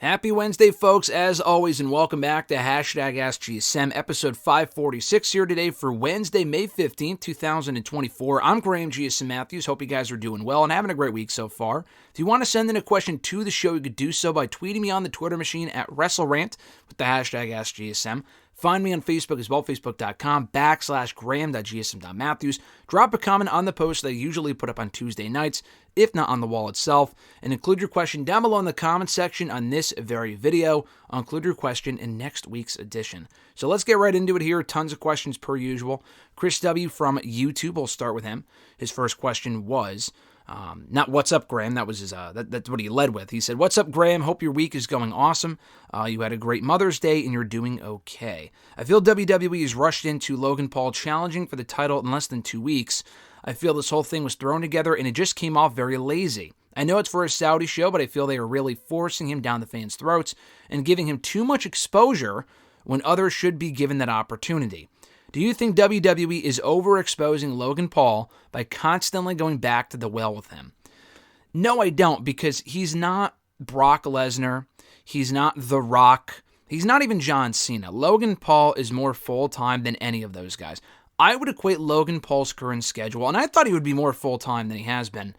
Happy Wednesday, folks, as always, and welcome back to #AskGSM, episode 546 here today for Wednesday, May 15th, 2024. I'm Graham GSM Matthews. Hope you guys are doing well and having a great week so far. If you want to send in a question to the show, you could do so by tweeting me on the Twitter machine at WrestleRant with the #AskGSM. Find me on Facebook as well, facebook.com/graham.gsm.matthews. Drop a comment on the post that I usually put up on Tuesday nights, if not on the wall itself, and include your question down below in the comment section on this very video. I'll include your question in next week's edition. So let's get right into it here. Tons of questions per usual. Chris W. from YouTube, we'll start with him. His first question was, not what's up, Graham. That was his. That's what he led with. He said, "What's up, Graham? Hope your week is going awesome. You had a great Mother's Day and you're doing okay. I feel WWE is rushed into Logan Paul challenging for the title in less than 2 weeks. I feel this whole thing was thrown together and it just came off very lazy. I know it's for a Saudi show, but I feel they are really forcing him down the fans' throats and giving him too much exposure when others should be given that opportunity. Do you think WWE is overexposing Logan Paul by constantly going back to the well with him?" No, I don't, because he's not Brock Lesnar. He's not The Rock. He's not even John Cena. Logan Paul is more full-time than any of those guys. I would equate Logan Paul's current schedule, and I thought he would be more full-time than he has been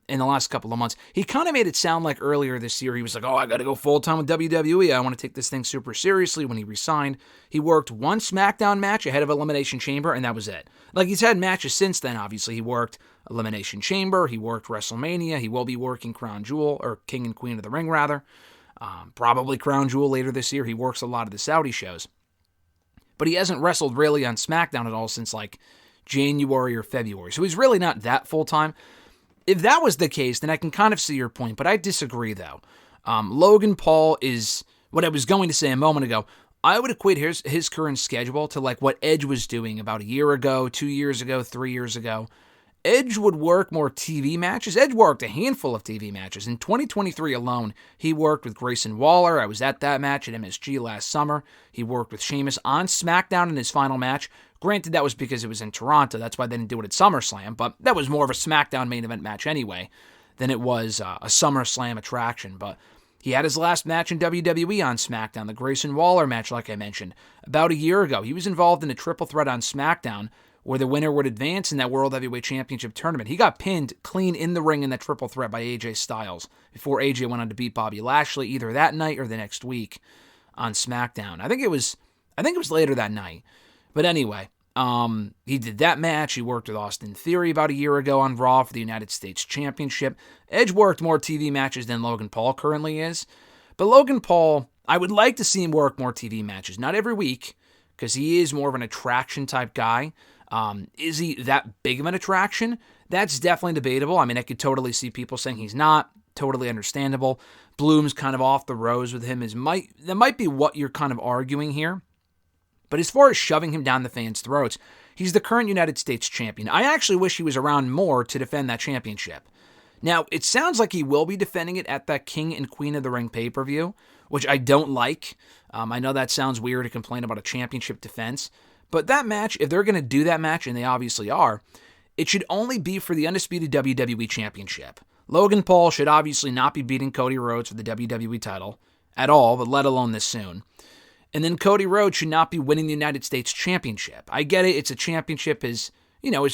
in the last couple of months. He kind of made it sound like earlier this year he was like, I got to go full-time with WWE. I want to take this thing super seriously. When he resigned, he worked one SmackDown match ahead of Elimination Chamber, and that was it. Like, he's had matches since then, obviously. He worked Elimination Chamber. He worked WrestleMania. He will be working Crown Jewel, or King and Queen of the Ring, rather. Probably Crown Jewel later this year. He works a lot of the Saudi shows. But he hasn't wrestled really on SmackDown at all since, like, January or February. So he's really not that full-time. If that was the case, then I can kind of see your point, but I disagree, though. Logan Paul is what I was going to say a moment ago. I would equate his current schedule to like what Edge was doing about a year ago, 2 years ago, 3 years ago. Edge would work more TV matches. Edge worked a handful of TV matches. In 2023 alone, he worked with Grayson Waller. I was at that match at MSG last summer. He worked with Sheamus on SmackDown in his final match. Granted, that was because it was in Toronto. That's why they didn't do it at SummerSlam, but that was more of a SmackDown main event match anyway than it was a SummerSlam attraction. But he had his last match in WWE on SmackDown, the Grayson Waller match, like I mentioned, about a year ago. He was involved in a triple threat on SmackDown where the winner would advance in that World Heavyweight Championship tournament. He got pinned clean in the ring in that triple threat by AJ Styles before AJ went on to beat Bobby Lashley either that night or the next week on SmackDown. I think it was later that night. But anyway, he did that match. He worked with Austin Theory about a year ago on Raw for the United States Championship. Edge worked more TV matches than Logan Paul currently is. But Logan Paul, I would like to see him work more TV matches. Not every week, because he is more of an attraction type guy. Is he that big of an attraction? That's definitely debatable. I mean, I could totally see people saying he's not. Totally understandable. Bloom's kind of off the rose with him. That might be what you're kind of arguing here. But as far as shoving him down the fans' throats, he's the current United States champion. I actually wish he was around more to defend that championship. Now, it sounds like he will be defending it at that King and Queen of the Ring pay-per-view, which I don't like. I know that sounds weird to complain about a championship defense. But that match, if they're going to do that match, and they obviously are, it should only be for the undisputed WWE Championship. Logan Paul should obviously not be beating Cody Rhodes for the WWE title at all, but let alone this soon. And then Cody Rhodes should not be winning the United States Championship. I get it, it's a championship his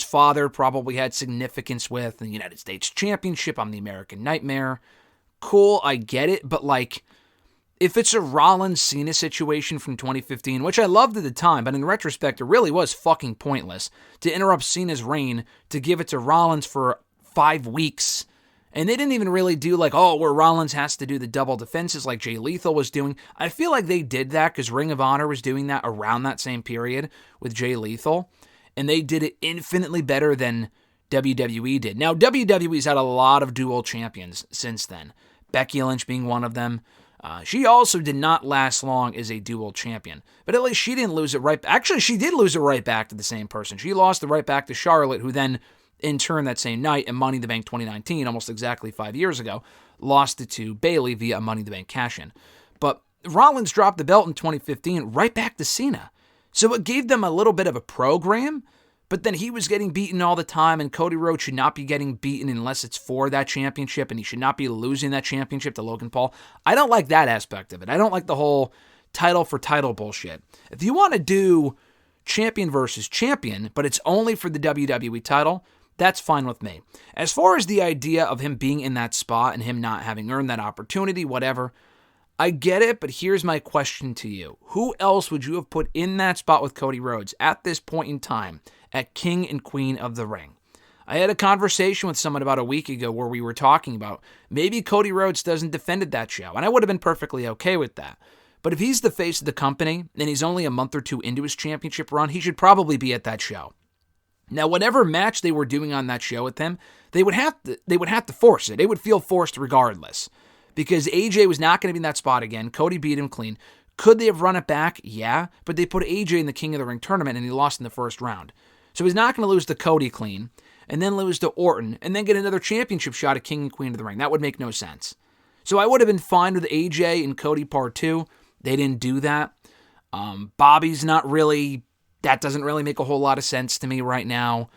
father probably had significance with. The United States Championship, I'm the American Nightmare. Cool, I get it, but like, if it's a Rollins-Cena situation from 2015, which I loved at the time, but in retrospect, it really was fucking pointless to interrupt Cena's reign to give it to Rollins for 5 weeks. And they didn't even really do like, where Rollins has to do the double defenses like Jay Lethal was doing. I feel like they did that because Ring of Honor was doing that around that same period with Jay Lethal. And they did it infinitely better than WWE did. Now, WWE's had a lot of dual champions since then. Becky Lynch being one of them. She also did not last long as a dual champion. But at least she didn't lose it right. Actually, she did lose it right back to the same person. She lost it right back to Charlotte, who then, in turn, that same night in Money in the Bank 2019, almost exactly 5 years ago, lost it to Bayley via a Money in the Bank cash-in. But Rollins dropped the belt in 2015 right back to Cena. So it gave them a little bit of a program, But then he was getting beaten all the time, and Cody Rhodes should not be getting beaten unless it's for that championship, and he should not be losing that championship to Logan Paul. I don't like that aspect of it. I don't like the whole title for title bullshit. If you want to do champion versus champion, but it's only for the WWE title, that's fine with me. As far as the idea of him being in that spot and him not having earned that opportunity, whatever, I get it, but here's my question to you. Who else would you have put in that spot with Cody Rhodes at this point in time at King and Queen of the Ring? I had a conversation with someone about a week ago where we were talking about maybe Cody Rhodes doesn't defend at that show, and I would have been perfectly okay with that. But if he's the face of the company and he's only a month or two into his championship run, he should probably be at that show. Now, whatever match they were doing on that show with him, they would have to force it. It would feel forced regardless. Because AJ was not going to be in that spot again. Cody beat him clean. Could they have run it back? Yeah. But they put AJ in the King of the Ring tournament and he lost in the first round. So he's not going to lose to Cody clean and then lose to Orton and then get another championship shot at King and Queen of the Ring. That would make no sense. So I would have been fine with AJ and Cody part 2. They didn't do that. Bobby's not really... That doesn't really make a whole lot of sense to me right now.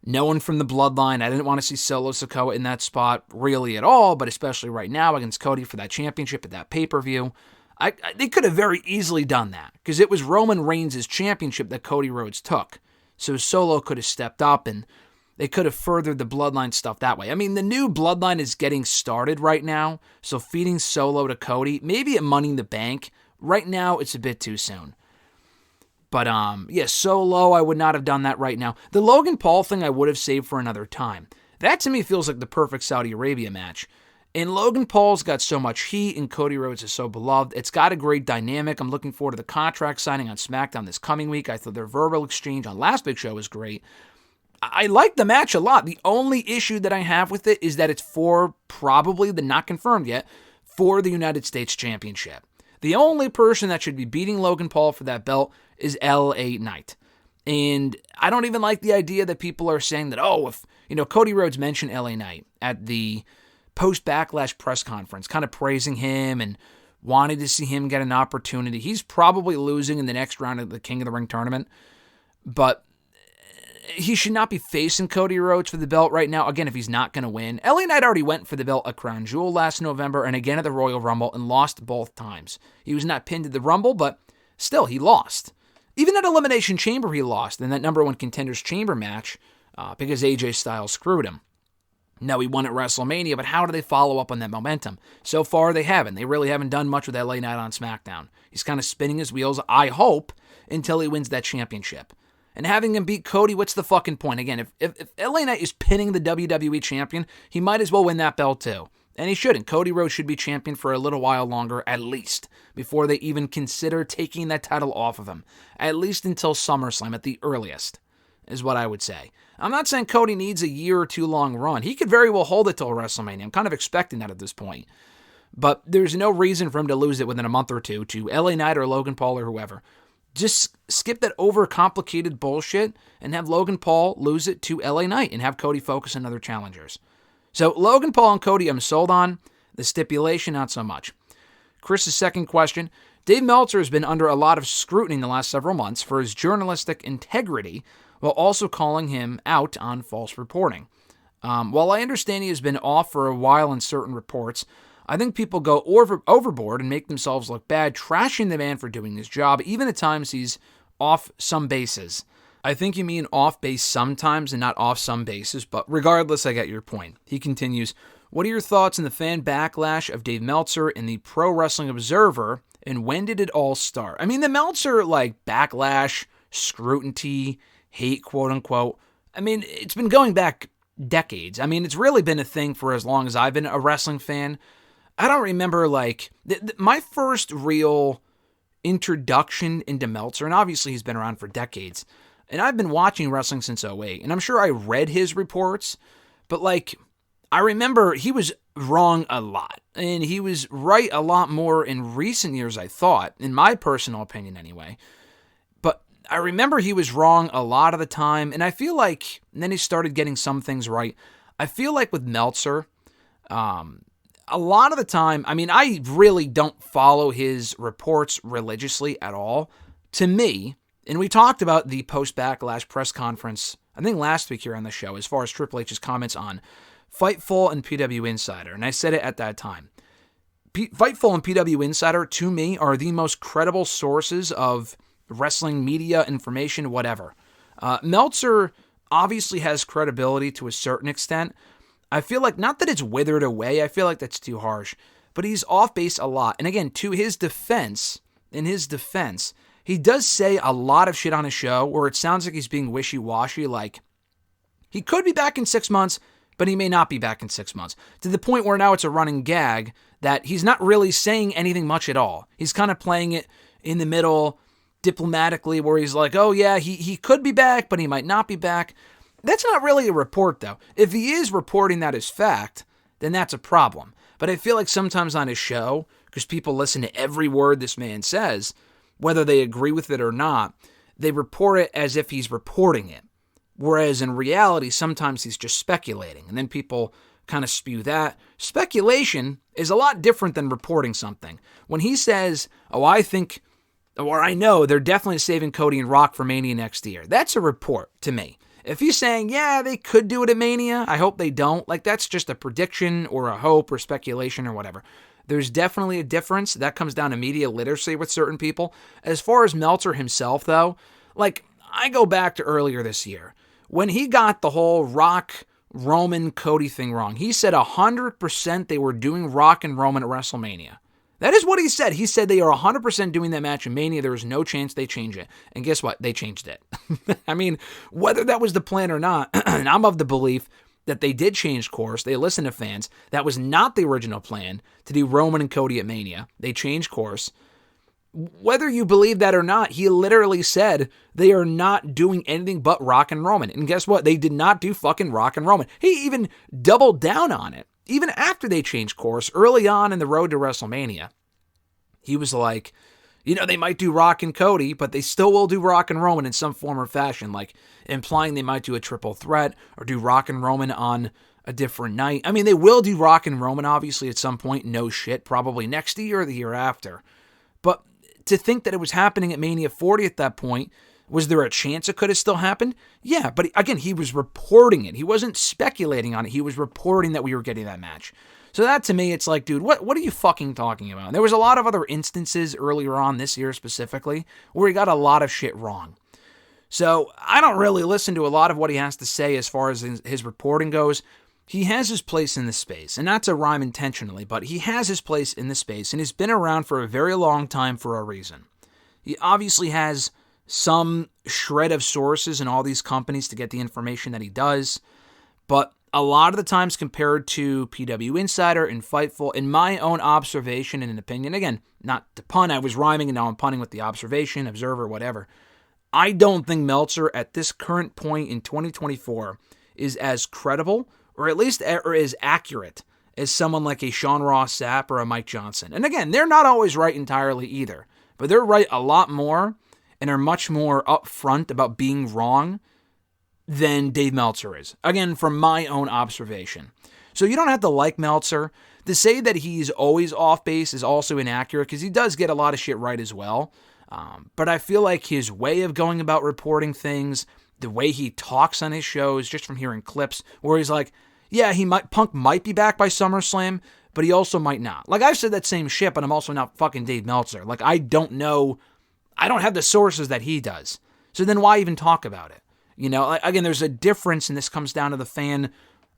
No one from the bloodline. I didn't want to see Solo Sikoa in that spot really at all, but especially right now against Cody for that championship at that pay-per-view. They could have very easily done that because it was Roman Reigns' championship that Cody Rhodes took. So Solo could have stepped up and they could have furthered the bloodline stuff that way. I mean, the new bloodline is getting started right now, so feeding Solo to Cody, maybe at Money in the Bank, right now it's a bit too soon. But, Solo, I would not have done that right now. The Logan Paul thing I would have saved for another time. That, to me, feels like the perfect Saudi Arabia match. And Logan Paul's got so much heat, and Cody Rhodes is so beloved. It's got a great dynamic. I'm looking forward to the contract signing on SmackDown this coming week. I thought their verbal exchange on last big show was great. I like the match a lot. The only issue that I have with it is that it's for probably, the not confirmed yet, for the United States Championship. The only person that should be beating Logan Paul for that belt is LA Knight. And I don't even like the idea that people are saying that, Cody Rhodes mentioned LA Knight at the post-Backlash press conference, kind of praising him and wanting to see him get an opportunity. He's probably losing in the next round of the King of the Ring tournament, but he should not be facing Cody Rhodes for the belt right now. Again, if he's not going to win. LA Knight already went for the belt at Crown Jewel last November and again at the Royal Rumble and lost both times. He was not pinned at the Rumble, but still, he lost. Even at Elimination Chamber, he lost in that number 1 Contenders Chamber match because AJ Styles screwed him. Now, he won at WrestleMania, but how do they follow up on that momentum? So far, they haven't. They really haven't done much with LA Knight on SmackDown. He's kind of spinning his wheels, I hope, until he wins that championship. And having him beat Cody, what's the fucking point? Again, if LA Knight is pinning the WWE champion, he might as well win that belt too. And he shouldn't. Cody Rhodes should be champion for a little while longer, at least, before they even consider taking that title off of him. At least until SummerSlam, at the earliest, is what I would say. I'm not saying Cody needs a year or two long run. He could very well hold it till WrestleMania. I'm kind of expecting that at this point. But there's no reason for him to lose it within a month or two to LA Knight or Logan Paul or whoever. Just skip that overcomplicated bullshit and have Logan Paul lose it to LA Knight and have Cody focus on other challengers. So Logan Paul and Cody, I'm sold on. The stipulation, not so much. Chris's second question. Dave Meltzer has been under a lot of scrutiny in the last several months for his journalistic integrity while also calling him out on false reporting. While I understand he has been off for a while in certain reports, I think people go overboard and make themselves look bad, trashing the man for doing his job, even at times he's off some bases. I think you mean off base sometimes and not off some bases, but regardless, I get your point. He continues, what are your thoughts on the fan backlash of Dave Meltzer in the Pro Wrestling Observer, and when did it all start? I mean, the Meltzer, backlash, scrutiny, hate, quote-unquote, I mean, it's been going back decades. I mean, it's really been a thing for as long as I've been a wrestling fan. I don't remember, my first real introduction into Meltzer, and obviously he's been around for decades, and I've been watching wrestling since '08, and I'm sure I read his reports, but, I remember he was wrong a lot, and he was right a lot more in recent years, I thought, in my personal opinion anyway, but I remember he was wrong a lot of the time, and I feel like, and then he started getting some things right. I feel like with Meltzer, a lot of the time, I mean, I really don't follow his reports religiously at all. To me, And we talked about the post-Backlash press conference, I think last week here on the show, as far as Triple H's comments on Fightful and PW Insider. And I said it at that time. Fightful and PW Insider, to me, are the most credible sources of wrestling media, information, whatever. Meltzer obviously has credibility to a certain extent. I feel like, not that it's withered away, I feel like that's too harsh, but he's off base a lot. And again, in his defense, he does say a lot of shit on his show where it sounds like he's being wishy-washy, like he could be back in 6 months, but he may not be back in 6 months. To the point where now it's a running gag that he's not really saying anything much at all. He's kind of playing it in the middle diplomatically where he's like, oh yeah, he could be back, but he might not be back. That's not really a report, though. If he is reporting that as fact, then that's a problem. But I feel like sometimes on his show, because people listen to every word this man says, whether they agree with it or not, they report it as if he's reporting it. Whereas in reality, sometimes he's just speculating. And then people kind of spew that. Speculation is a lot different than reporting something. When he says, oh, I think, or I know they're definitely saving Cody and Rock for Mania next year, that's a report to me. If he's saying, yeah, they could do it at Mania, I hope they don't, like that's just a prediction or a hope or speculation or whatever. There's definitely a difference. That comes down to media literacy with certain people. As far as Meltzer himself, though, like I go back to earlier this year when he got the whole Rock, Roman, Cody thing wrong. He said 100% they were doing Rock and Roman at WrestleMania. That is what he said. He said they are 100% doing that match in Mania. There is no chance they change it. And guess what? They changed it. I mean, whether that was the plan or not, and I'm of the belief that they did change course. They listened to fans. That was not the original plan to do Roman and Cody at Mania. They changed course. Whether you believe that or not, he literally said they are not doing anything but Rock and Roman. And guess what? They did not do fucking Rock and Roman. He even doubled down on it. Even after they changed course, early on in the road to WrestleMania, he was like, you know, they might do Rock and Cody, but they still will do Rock and Roman in some form or fashion, like implying they might do a triple threat or do Rock and Roman on a different night. I mean, they will do Rock and Roman, obviously, at some point, no shit, probably next year or the year after. But to think that it was happening at Mania 40 at that point, was there a chance it could have still happened? Yeah, but again, he was reporting it. He wasn't speculating on it. He was reporting that we were getting that match. So that to me, it's like, dude, what are you fucking talking about? And there was a lot of other instances earlier on this year specifically where he got a lot of shit wrong. So I don't really listen to a lot of what he has to say as far as his reporting goes. He has his place in the space, and not to rhyme intentionally, but he has his place in the space, and he's been around for a very long time for a reason. He obviously has some shred of sources in all these companies to get the information that he does, but a lot of the times compared to PW Insider and Fightful, in my own observation and an opinion, again, not to pun, I was rhyming and now I'm punning with the observation, observer, whatever, I don't think Meltzer at this current point in 2024 is as credible, or at least as accurate as someone like a Sean Ross Sapp or a Mike Johnson. And again, they're not always right entirely either, but they're right a lot more and are much more upfront about being wrong than Dave Meltzer is. Again, from my own observation. So you don't have to like Meltzer. To say that he's always off base is also inaccurate because he does get a lot of shit right as well. But I feel like his way of going about reporting things, the way he talks on his shows, just from hearing clips where he's like, yeah, Punk might be back by SummerSlam, but he also might not. Like, I've said that same shit, but I'm also not fucking Dave Meltzer. Like, I don't know. I don't have the sources that he does. So then why even talk about it? You know, again, there's a difference, and this comes down to the fan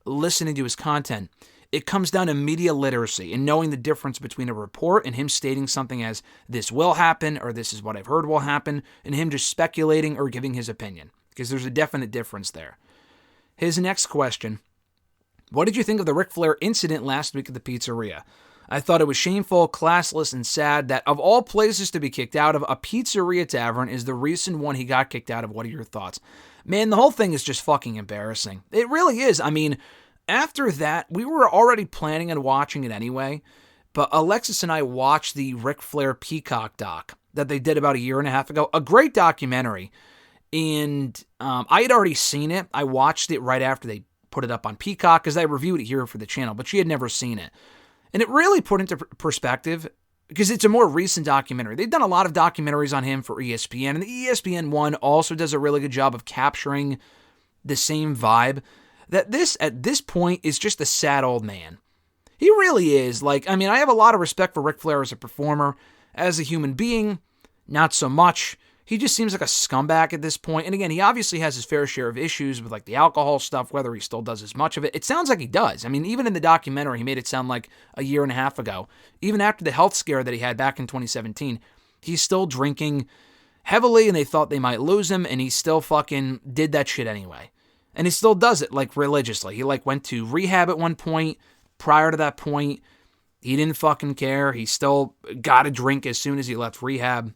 listening to his content. It comes down to media literacy and knowing the difference between a report and him stating something as this will happen or this is what I've heard will happen, and him just speculating or giving his opinion, because there's a definite difference there. His next question: what did you think of the Ric Flair incident last week at the pizzeria? I thought it was shameful, classless, and sad that of all places to be kicked out of, a pizzeria tavern is the recent one he got kicked out of. What are your thoughts? Man, the whole thing is just fucking embarrassing. It really is. I mean, after that, we were already planning on watching it anyway, but Alexis and I watched the Ric Flair Peacock doc that they did about a year and a half ago. A great documentary. And I had already seen it. I watched it right after they put it up on Peacock because I reviewed it here for the channel, but she had never seen it. And it really put into perspective because it's a more recent documentary. They've done a lot of documentaries on him for ESPN, and the ESPN one also does a really good job of capturing the same vibe, that this, at this point, is just a sad old man. He really is. Like, I mean, I have a lot of respect for Ric Flair as a performer. As a human being, not so much. He just seems like a scumbag at this point. And again, he obviously has his fair share of issues with like the alcohol stuff, whether he still does as much of it. It sounds like he does. I mean, even in the documentary, he made it sound like a year and a half ago. Even after the health scare that he had back in 2017, he's still drinking heavily, and they thought they might lose him, and he still fucking did that shit anyway. And he still does it, like, religiously. He, like, went to rehab at one point. Prior to that point, he didn't fucking care. He still got a drink as soon as he left rehab.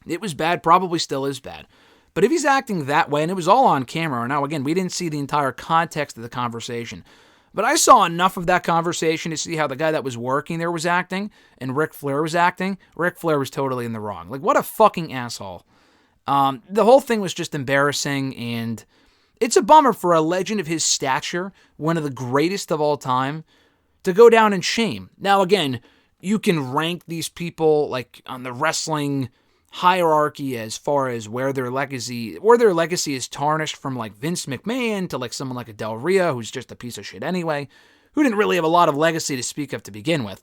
It was bad, probably still is bad. But if he's acting that way, and it was all on camera, now again, we didn't see the entire context of the conversation, but I saw enough of that conversation to see how the guy that was working there was acting, and Ric Flair was acting. Ric Flair was totally in the wrong. Like, what a fucking asshole. The whole thing was just embarrassing, and it's a bummer for a legend of his stature, one of the greatest of all time, to go down in shame. Now again, you can rank these people like on the wrestling hierarchy as far as where their legacy is tarnished, from like Vince McMahon to like someone like a Del Rio, who's just a piece of shit anyway, who didn't really have a lot of legacy to speak of to begin with.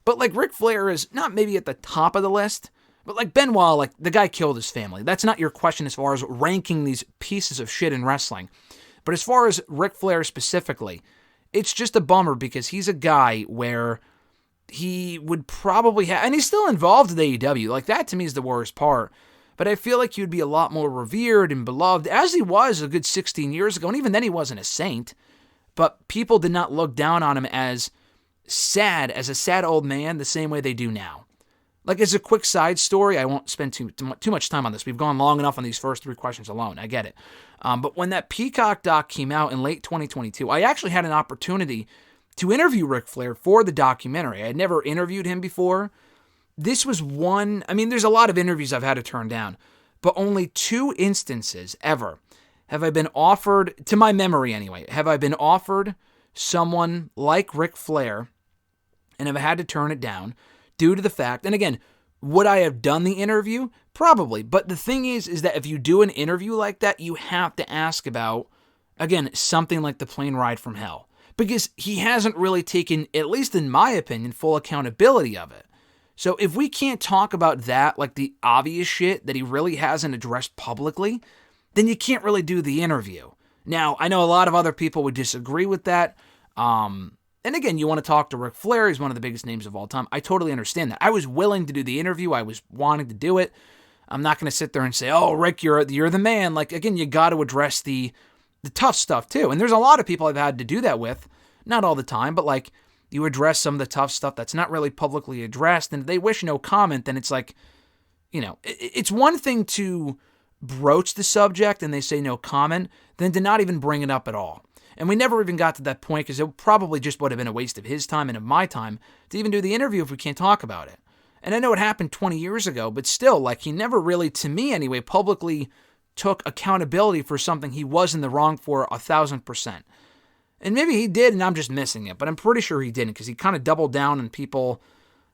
But like Ric Flair is not maybe at the top of the list, but like Benoit, like the guy killed his family. That's not your question as far as ranking these pieces of shit in wrestling. But as far as Ric Flair specifically, it's just a bummer because he's a guy where he would probably have, and he's still involved with AEW. Like, that to me is the worst part. But I feel like he would be a lot more revered and beloved, as he was a good 16 years ago. And even then, he wasn't a saint. But people did not look down on him as a sad old man, the same way they do now. Like, as a quick side story, I won't spend too much time on this. We've gone long enough on these first three questions alone. I get it. But when that Peacock doc came out in late 2022, I actually had an opportunity to interview Ric Flair for the documentary. I had never interviewed him before. This was one, I mean, there's a lot of interviews I've had to turn down, but only 2 instances ever have I been offered, to my memory anyway, have I been offered someone like Ric Flair and have had to turn it down due to the fact, and again, would I have done the interview? Probably. But the thing is that if you do an interview like that, you have to ask about, again, something like the plane ride from hell. Because he hasn't really taken, at least in my opinion, full accountability of it. So if we can't talk about that, like the obvious shit that he really hasn't addressed publicly, then you can't really do the interview. Now, I know a lot of other people would disagree with that. And again, you want to talk to Ric Flair. He's one of the biggest names of all time. I totally understand that. I was willing to do the interview. I was wanting to do it. I'm not going to sit there and say, oh, Rick, you're the man. Like, again, you got to address the tough stuff too. And there's a lot of people I've had to do that with. Not all the time, but like, you address some of the tough stuff that's not really publicly addressed, and if they wish no comment, then it's like, you know, it's one thing to broach the subject and they say no comment, than to not even bring it up at all. And we never even got to that point because it probably just would have been a waste of his time and of my time to even do the interview if we can't talk about it. And I know it happened 20 years ago, but still, like, he never really, to me anyway, publicly took accountability for something he was in the wrong for 1,000%. And maybe he did and I'm just missing it, but I'm pretty sure he didn't, because he kind of doubled down on people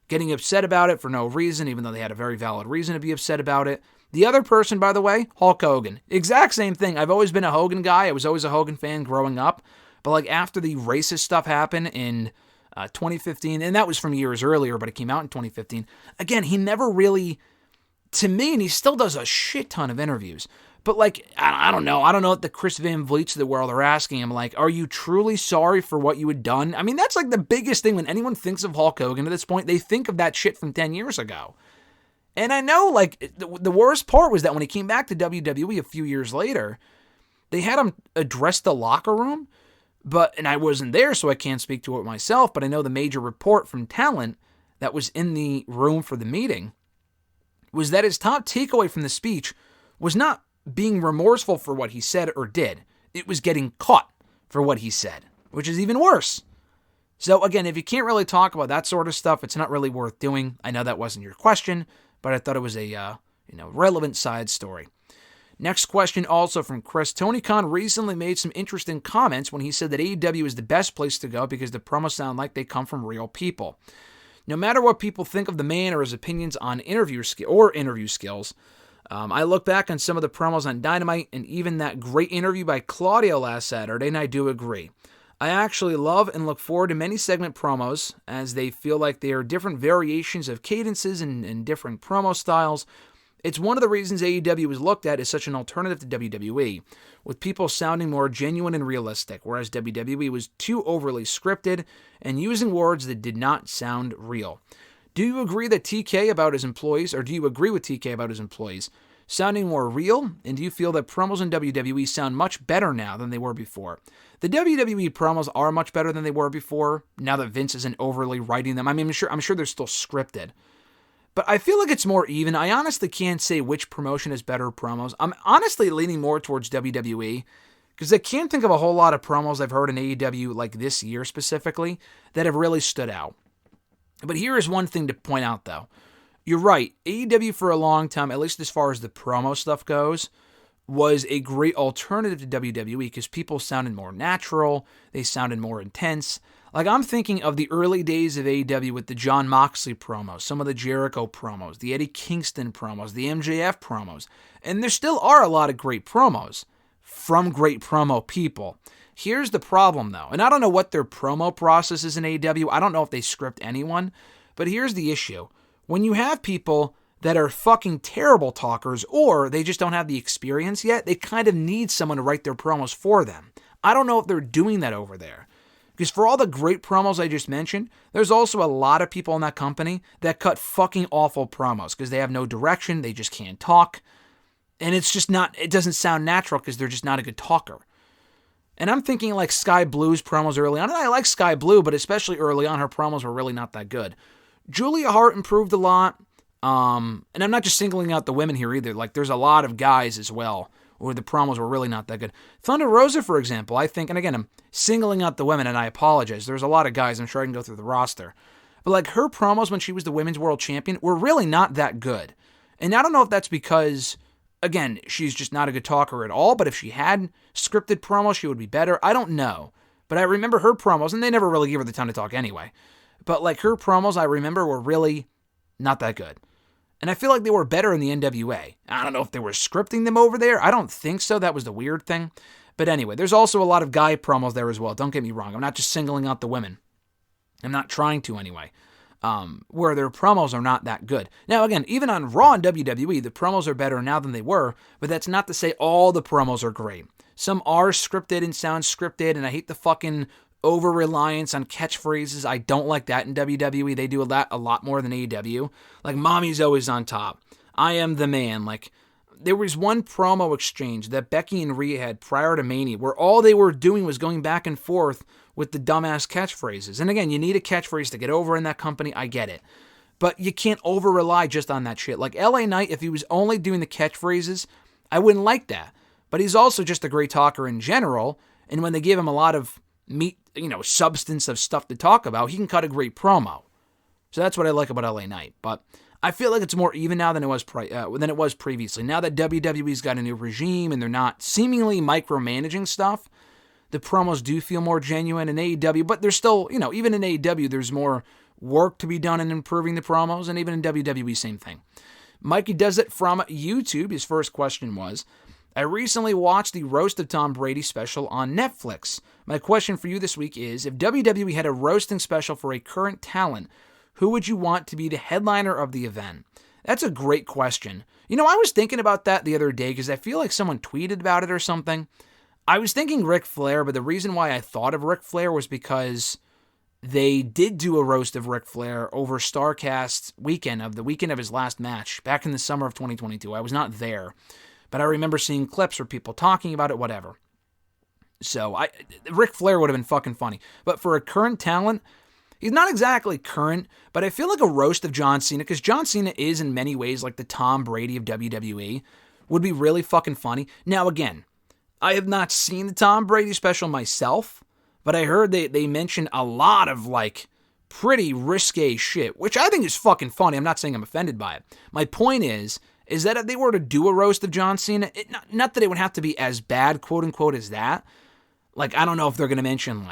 getting upset about it for no reason, even though they had a very valid reason to be upset about it. The other person, by the way, Hulk Hogan. Exact same thing. I've always been a Hogan guy. I was always a Hogan fan growing up. But like, after the racist stuff happened in 2015, and that was from years earlier, but it came out in 2015. Again, he never really, to me, and he still does a shit ton of interviews. But like, I don't know. I don't know what the Chris Van Vliets of the world are asking him. Like, are you truly sorry for what you had done? I mean, that's like the biggest thing when anyone thinks of Hulk Hogan at this point. They think of that shit from 10 years ago. And I know, like, the worst part was that when he came back to WWE a few years later, they had him address the locker room. And I wasn't there, so I can't speak to it myself. But I know the major report from talent that was in the room for the meeting was that his top takeaway from the speech was not being remorseful for what he said or did. It was getting caught for what he said, which is even worse. So again, if you can't really talk about that sort of stuff, it's not really worth doing. I know that wasn't your question, but I thought it was a relevant side story. Next question, also from Chris. Tony Khan recently made some interesting comments when he said that AEW is the best place to go because the promos sound like they come from real people. No matter what people think of the man or his opinions on interview skills, I look back on some of the promos on Dynamite and even that great interview by Claudio last Saturday, and I do agree. I actually love and look forward to many segment promos as they feel like they are different variations of cadences and different promo styles. It's one of the reasons AEW is looked at as such an alternative to WWE, with people sounding more genuine and realistic, whereas WWE was too overly scripted and using words that did not sound real. Do you agree that TK about his employees, or do you agree with TK about his employees sounding more real, and do you feel that promos in WWE sound much better now than they were before? The WWE promos are much better than they were before, now that Vince isn't overly writing them. I mean, I'm sure they're still scripted. But I feel like it's more even. I honestly can't say which promotion has better promos. I'm honestly leaning more towards WWE, because I can't think of a whole lot of promos I've heard in AEW, like this year specifically, that have really stood out. But here is one thing to point out, though. You're right, AEW for a long time, at least as far as the promo stuff goes, was a great alternative to WWE because people sounded more natural, they sounded more intense. Like, I'm thinking of the early days of AEW with the Jon Moxley promos, some of the Jericho promos, the Eddie Kingston promos, the MJF promos, and there still are a lot of great promos from great promo people. Here's the problem, though, and I don't know what their promo process is in AEW. I don't know if they script anyone, but here's the issue. When you have people that are fucking terrible talkers, or they just don't have the experience yet, they kind of need someone to write their promos for them. I don't know if they're doing that over there. Because for all the great promos I just mentioned, there's also a lot of people in that company that cut fucking awful promos because they have no direction, they just can't talk, and it's just not, it doesn't sound natural because they're just not a good talker. And I'm thinking like Sky Blue's promos early on, and I like Sky Blue, but especially early on, her promos were really not that good. Julia Hart improved a lot, and I'm not just singling out the women here either, like there's a lot of guys as well where the promos were really not that good. Thunder Rosa, for example, I think, and again, I'm singling out the women, and I apologize. There's a lot of guys, I'm sure I can go through the roster. But like her promos when she was the Women's World Champion were really not that good. And I don't know if that's because, again, she's just not a good talker at all, but if she had scripted promos, she would be better. I don't know. But I remember her promos, and they never really gave her the time to talk anyway. But like her promos, I remember, were really not that good. And I feel like they were better in the NWA. I don't know if they were scripting them over there. I don't think so. That was the weird thing. But anyway, there's also a lot of guy promos there as well. Don't get me wrong. I'm not just singling out the women. I'm not trying to anyway. Where their promos are not that good. Now again, even on Raw and WWE, the promos are better now than they were. But that's not to say all the promos are great. Some are scripted and sound scripted. And I hate the fucking over-reliance on catchphrases. I don't like that in WWE. They do that a lot more than AEW. Like, mommy's always on top. I am the man. Like, there was one promo exchange that Becky and Rhea had prior to Mania where all they were doing was going back and forth with the dumbass catchphrases. And again, you need a catchphrase to get over in that company. I get it. But you can't over-rely just on that shit. Like, LA Knight, if he was only doing the catchphrases, I wouldn't like that. But he's also just a great talker in general. And when they give him a lot of meat, substance of stuff to talk about, he can cut a great promo. So that's what I like about LA Knight. But I feel like it's more even now than it was previously. Now that WWE's got a new regime and they're not seemingly micromanaging stuff, the promos do feel more genuine in AEW. But there's still, even in AEW, there's more work to be done in improving the promos, and even in WWE, same thing. Mikey does it from YouTube. His first question was, I recently watched the Roast of Tom Brady special on Netflix. My question for you this week is, if WWE had a roasting special for a current talent, who would you want to be the headliner of the event? That's a great question. I was thinking about that the other day because I feel like someone tweeted about it or something. I was thinking Ric Flair, but the reason why I thought of Ric Flair was because they did do a roast of Ric Flair over StarCast weekend of his last match back in the summer of 2022. I was not there. But I remember seeing clips or people talking about it, whatever. So, Ric Flair would have been fucking funny. But for a current talent, he's not exactly current, but I feel like a roast of John Cena, because John Cena is in many ways like the Tom Brady of WWE, would be really fucking funny. Now, again, I have not seen the Tom Brady special myself, but I heard they mentioned a lot of, pretty risque shit, which I think is fucking funny. I'm not saying I'm offended by it. My point is that if they were to do a roast of John Cena, not that it would have to be as bad, quote-unquote, as that. I don't know if they're going to mention,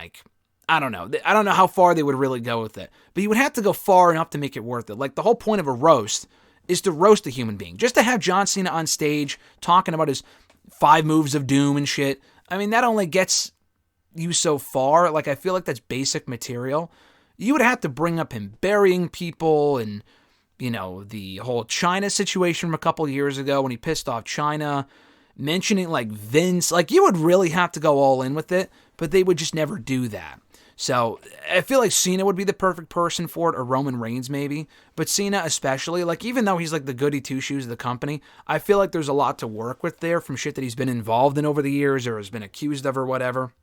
I don't know. I don't know how far they would really go with it. But you would have to go far enough to make it worth it. Like, the whole point of a roast is to roast a human being. Just to have John Cena on stage talking about his 5 moves of doom and shit. I mean, that only gets you so far. Like, I feel like that's basic material. You would have to bring up him burying people and, you know, the whole China situation from a couple years ago when he pissed off China, mentioning, like, Vince. Like, you would really have to go all in with it, but they would just never do that. So, I feel like Cena would be the perfect person for it, or Roman Reigns maybe, but Cena especially. Like, even though he's like the goody two-shoes of the company, I feel like there's a lot to work with there from shit that he's been involved in over the years or has been accused of or whatever.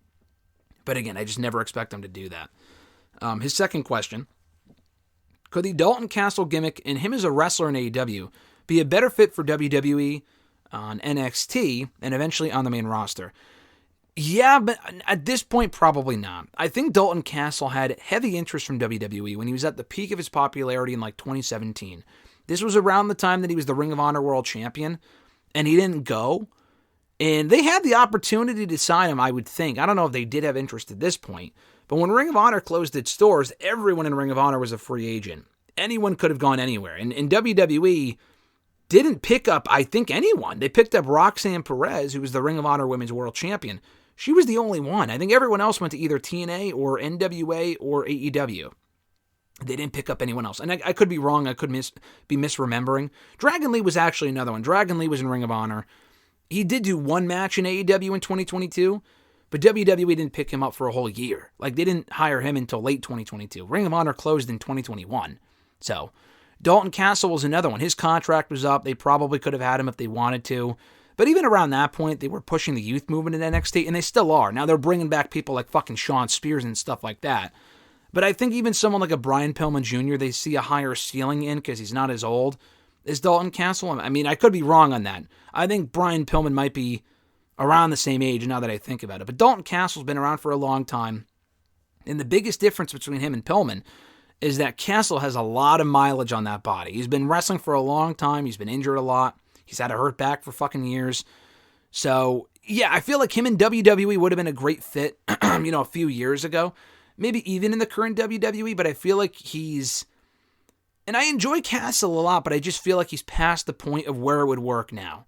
But again, I just never expect him to do that. His second question: could the Dalton Castle gimmick and him as a wrestler in AEW be a better fit for WWE on NXT and eventually on the main roster? Yeah, but at this point, probably not. I think Dalton Castle had heavy interest from WWE when he was at the peak of his popularity in like 2017. This was around the time that he was the Ring of Honor World Champion, and he didn't go. And they had the opportunity to sign him, I would think. I don't know if they did have interest at this point. But when Ring of Honor closed its doors, everyone in Ring of Honor was a free agent. Anyone could have gone anywhere. And WWE didn't pick up, I think, anyone. They picked up Roxanne Perez, who was the Ring of Honor Women's World Champion. She was the only one. I think everyone else went to either TNA or NWA or AEW. They didn't pick up anyone else. And I could be wrong. I could be misremembering. Dragon Lee was actually another one. Dragon Lee was in Ring of Honor. He did do one match in AEW in 2022, but WWE didn't pick him up for a whole year. Like, they didn't hire him until late 2022. Ring of Honor closed in 2021. So, Dalton Castle was another one. His contract was up. They probably could have had him if they wanted to. But even around that point, they were pushing the youth movement in NXT, and they still are. Now they're bringing back people like fucking Shawn Spears and stuff like that. But I think even someone like a Brian Pillman Jr., they see a higher ceiling in because he's not as old as Dalton Castle. I mean, I could be wrong on that. I think Brian Pillman might be around the same age now that I think about it. But Dalton Castle's been around for a long time. And the biggest difference between him and Pillman is that Castle has a lot of mileage on that body. He's been wrestling for a long time. He's been injured a lot. He's had a hurt back for fucking years. So, yeah, I feel like him in WWE would have been a great fit, a few years ago. Maybe even in the current WWE, but I feel like he's... And I enjoy Castle a lot, but I just feel like he's past the point of where it would work now.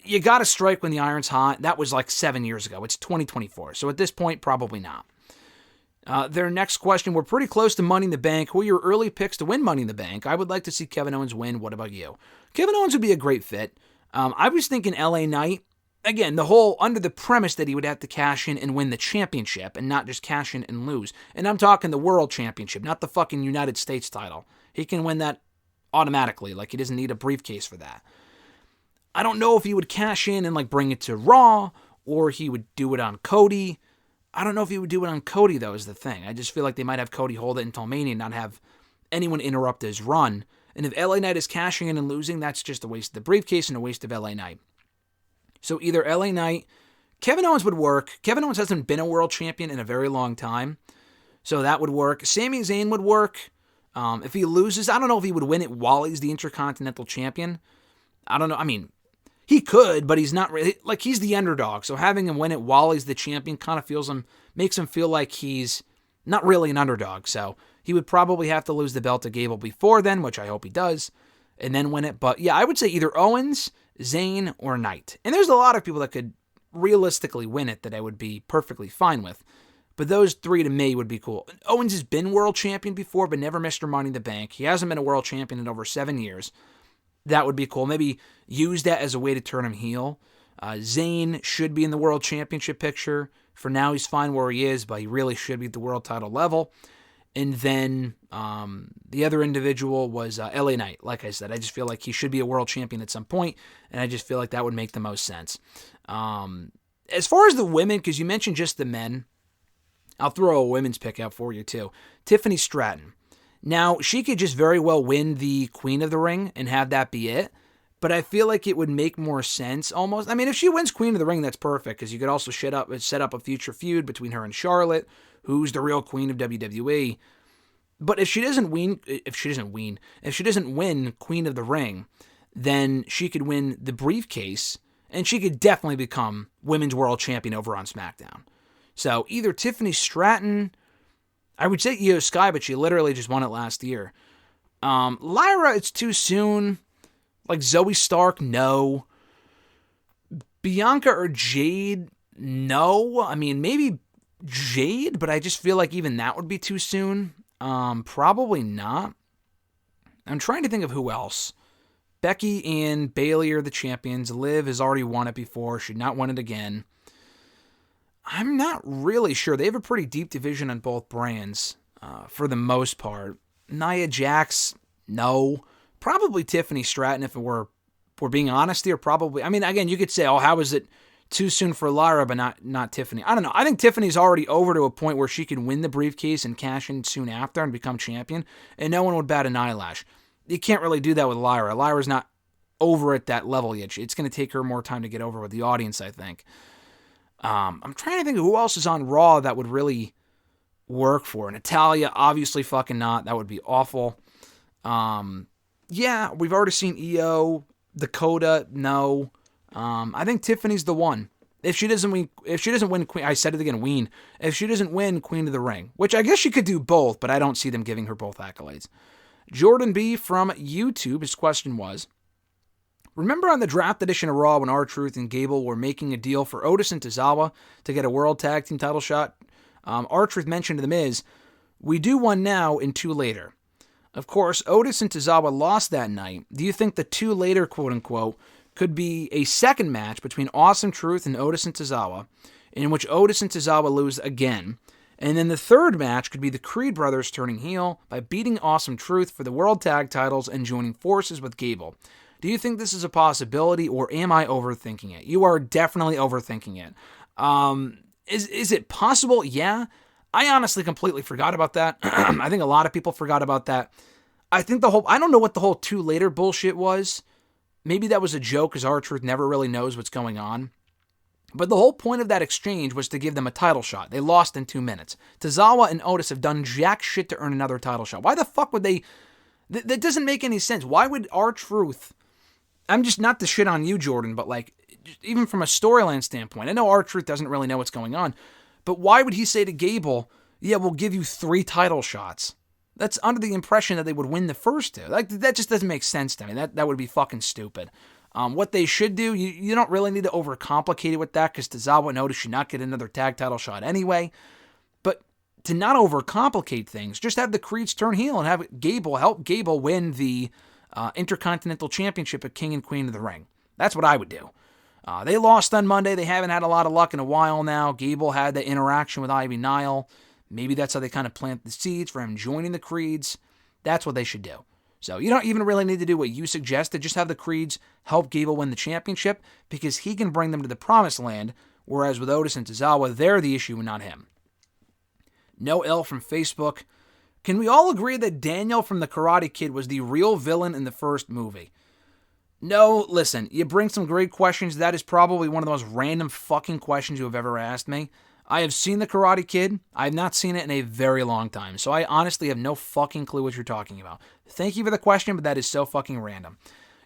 You gotta strike when the iron's hot. That was like 7 years ago. It's 2024. So at this point, probably not. Their next question, we're pretty close to Money in the Bank. Who are your early picks to win Money in the Bank? I would like to see Kevin Owens win. What about you? Kevin Owens would be a great fit. I was thinking LA Knight. Again, the whole under the premise that he would have to cash in and win the championship and not just cash in and lose. And I'm talking the world championship, not the fucking United States title. He can win that automatically. Like, he doesn't need a briefcase for that. I don't know if he would cash in and like bring it to Raw or he would do it on Cody. I don't know if he would do it on Cody, though, is the thing. I just feel like they might have Cody hold it until Mania and not have anyone interrupt his run. And if LA Knight is cashing in and losing, that's just a waste of the briefcase and a waste of LA Knight. So either LA Knight, Kevin Owens would work. Kevin Owens hasn't been a world champion in a very long time, so that would work. Sami Zayn would work. If he loses, I don't know if he would win it while he's the Intercontinental Champion. I don't know. I mean, he could, but he's not really, like, he's the underdog. So having him win it while he's the champion kind of makes him feel like he's not really an underdog. So he would probably have to lose the belt to Gable before then, which I hope he does, and then win it. But yeah, I would say either Owens, Zayn, or Knight. And there's a lot of people that could realistically win it that I would be perfectly fine with. But those three to me would be cool. Owens has been world champion before, but never Mr. Money in the Bank. He hasn't been a world champion in over 7 years. That would be cool. Maybe use that as a way to turn him heel. Zayn should be in the world championship picture. For now, he's fine where he is, but he really should be at the world title level. And then the other individual was LA Knight. Like I said, I just feel like he should be a world champion at some point, and I just feel like that would make the most sense. As far as the women, because you mentioned just the men, I'll throw a women's pick out for you too. Tiffany Stratton. Now, she could just very well win the Queen of the Ring and have that be it, but I feel like it would make more sense almost. I mean, if she wins Queen of the Ring, that's perfect, because you could also set up a future feud between her and Charlotte, who's the real queen of WWE. But if she doesn't win Queen of the Ring, then she could win the briefcase, and she could definitely become Women's World Champion over on SmackDown. So either Tiffany Stratton I would say Io Sky, but she literally just won it last year. Lyra, it's too soon. Like Zoe Stark, no. Bianca or Jade, no. I mean, maybe Jade, but I just feel like even that would be too soon. Probably not. I'm trying to think of who else. Becky and Bayley are the champions. Liv has already won it before. Should not win it again. I'm not really sure. They have a pretty deep division on both brands for the most part. Nia Jax, no. Probably Tiffany Stratton if we're being honest here. Probably. I mean, again, you could say, oh, how is it too soon for Lyra but not Tiffany? I don't know. I think Tiffany's already over to a point where she can win the briefcase and cash in soon after and become champion, and no one would bat an eyelash. You can't really do that with Lyra. Lyra's not over at that level yet. It's going to take her more time to get over with the audience, I think. I'm trying to think of who else is on Raw that would really work for her. Natalya, obviously fucking not. That would be awful. Yeah, we've already seen Io. Dakota, no. I think Tiffany's the one. If she doesn't win Queen, I said it again, Ween. If she doesn't win Queen of the Ring, which I guess she could do both, but I don't see them giving her both accolades. Jordan B. from YouTube, his question was, remember on the draft edition of Raw when R-Truth and Gable were making a deal for Otis and Tozawa to get a World Tag Team title shot? R-Truth mentioned to The Miz, we do one now and two later. Of course, Otis and Tozawa lost that night. Do you think the two later, quote-unquote, could be a second match between Awesome Truth and Otis and Tozawa, in which Otis and Tozawa lose again? And then the third match could be the Creed brothers turning heel by beating Awesome Truth for the World Tag titles and joining forces with Gable. Do you think this is a possibility, or am I overthinking it? You are definitely overthinking it. Is it possible? Yeah. I honestly completely forgot about that. I think a lot of people forgot about that. I think I don't know what the whole two later bullshit was. Maybe that was a joke because R-Truth never really knows what's going on. But the whole point of that exchange was to give them a title shot. They lost in 2 minutes. Tozawa and Otis have done jack shit to earn another title shot. Why the fuck would they? That doesn't make any sense. Why would R-Truth? I'm just not to shit on you, Jordan, but like, even from a storyline standpoint, I know R-Truth doesn't really know what's going on, but why would he say to Gable, yeah, we'll give you 3 title shots? That's under the impression that they would win the first 2. Like, that just doesn't make sense to me. That would be fucking stupid. What they should do, you don't really need to overcomplicate it with that, because Tozawa and Otis should not get another tag title shot anyway. But to not overcomplicate things, just have the Creeds turn heel and have help Gable win the Intercontinental Championship at King and Queen of the Ring. That's what I would do. They lost on Monday. They haven't had a lot of luck in a while now. Gable had the interaction with Ivy Nile. Maybe that's how they kind of plant the seeds for him joining the Creeds. That's what they should do. So you don't even really need to do what you suggested. Just have the Creeds help Gable win the championship, because he can bring them to the promised land, whereas with Otis and Tozawa, they're the issue and not him. No L from Facebook. Can we all agree that Daniel from The Karate Kid was the real villain in the first movie? No, listen, you bring some great questions. That is probably one of the most random fucking questions you have ever asked me. I have seen The Karate Kid. I have not seen it in a very long time, so I honestly have no fucking clue what you're talking about. Thank you for the question, but that is so fucking random.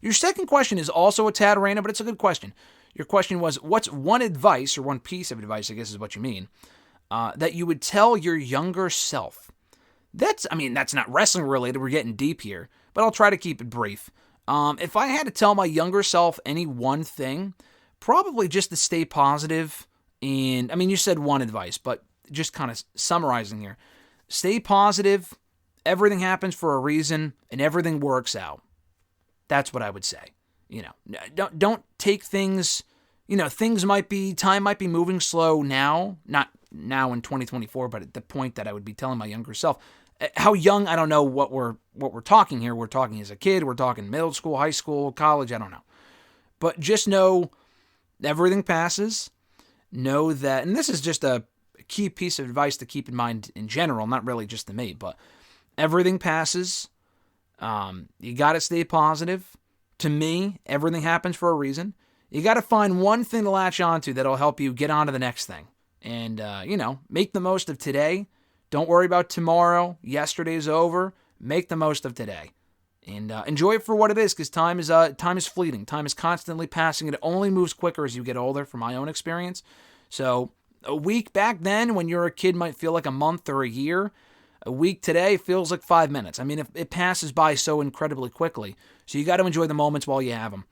Your second question is also a tad random, but it's a good question. Your question was, what's one advice, or one piece of advice, I guess is what you mean, that you would tell your younger self? That's not wrestling related. We're getting deep here, but I'll try to keep it brief. If I had to tell my younger self any one thing, probably just to stay positive. And you said one advice, but just kind of summarizing here. Stay positive. Everything happens for a reason, and everything works out. That's what I would say. Don't take things, time might be moving slow now, not now in 2024, but at the point that I would be telling my younger self. How young, I don't know what we're talking here. We're talking as a kid, we're talking middle school, high school, college, I don't know. But just know everything passes. Know that, and this is just a key piece of advice to keep in mind in general, not really just to me, but everything passes. You got to stay positive. To me, everything happens for a reason. You got to find one thing to latch onto that'll help you get on to the next thing. And, make the most of today. Don't worry about tomorrow. Yesterday's over. Make the most of today. And enjoy it for what it is, because time is fleeting. Time is constantly passing. It only moves quicker as you get older, from my own experience. So a week back then, when you're a kid, might feel like a month or a year. A week today feels like 5 minutes. I mean, it passes by so incredibly quickly. So you got to enjoy the moments while you have them.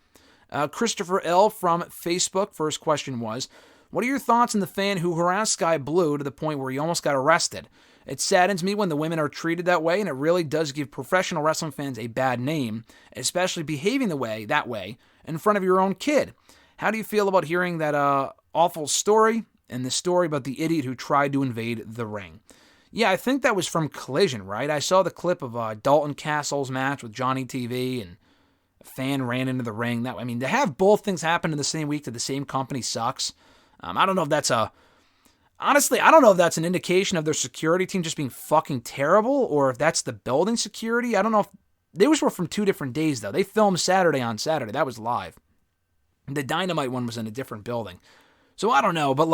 Christopher L. from Facebook, first question was, what are your thoughts on the fan who harassed Sky Blue to the point where he almost got arrested? It saddens me when the women are treated that way, and it really does give professional wrestling fans a bad name, especially behaving that way in front of your own kid. How do you feel about hearing that awful story and the story about the idiot who tried to invade the ring? Yeah, I think that was from Collision, right? I saw the clip of Dalton Castle's match with Johnny TV, and a fan ran into the ring. To have both things happen in the same week to the same company sucks. I don't know if that's honestly, I don't know if that's an indication of their security team just being fucking terrible, or if that's the building security. I don't know if those were from 2 different days, though. They filmed Saturday on Saturday. That was live. The Dynamite one was in a different building. So I don't know, but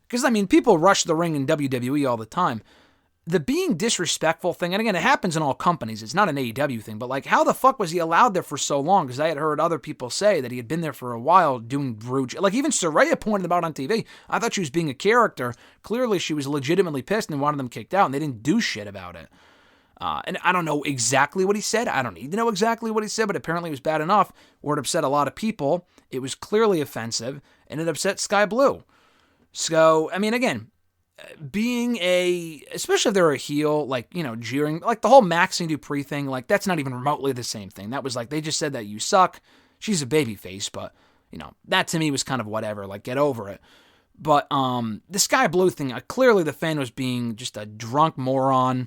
because people rush the ring in WWE all the time. The being disrespectful thing, and again, it happens in all companies. It's not an AEW thing, but how the fuck was he allowed there for so long? Because I had heard other people say that he had been there for a while doing rude. Even Saraya pointed them out on TV. I thought she was being a character. Clearly, she was legitimately pissed and wanted them kicked out, and they didn't do shit about it. And I don't know exactly what he said. I don't need to know exactly what he said, but apparently it was bad enough where it upset a lot of people. It was clearly offensive, and it upset Sky Blue. So, again, especially if they're a heel, jeering, the whole Maxine Dupree thing, that's not even remotely the same thing. That was they just said that you suck. She's a babyface, but, that to me was kind of whatever, get over it. But the Sky Blue thing, clearly the fan was being just a drunk moron.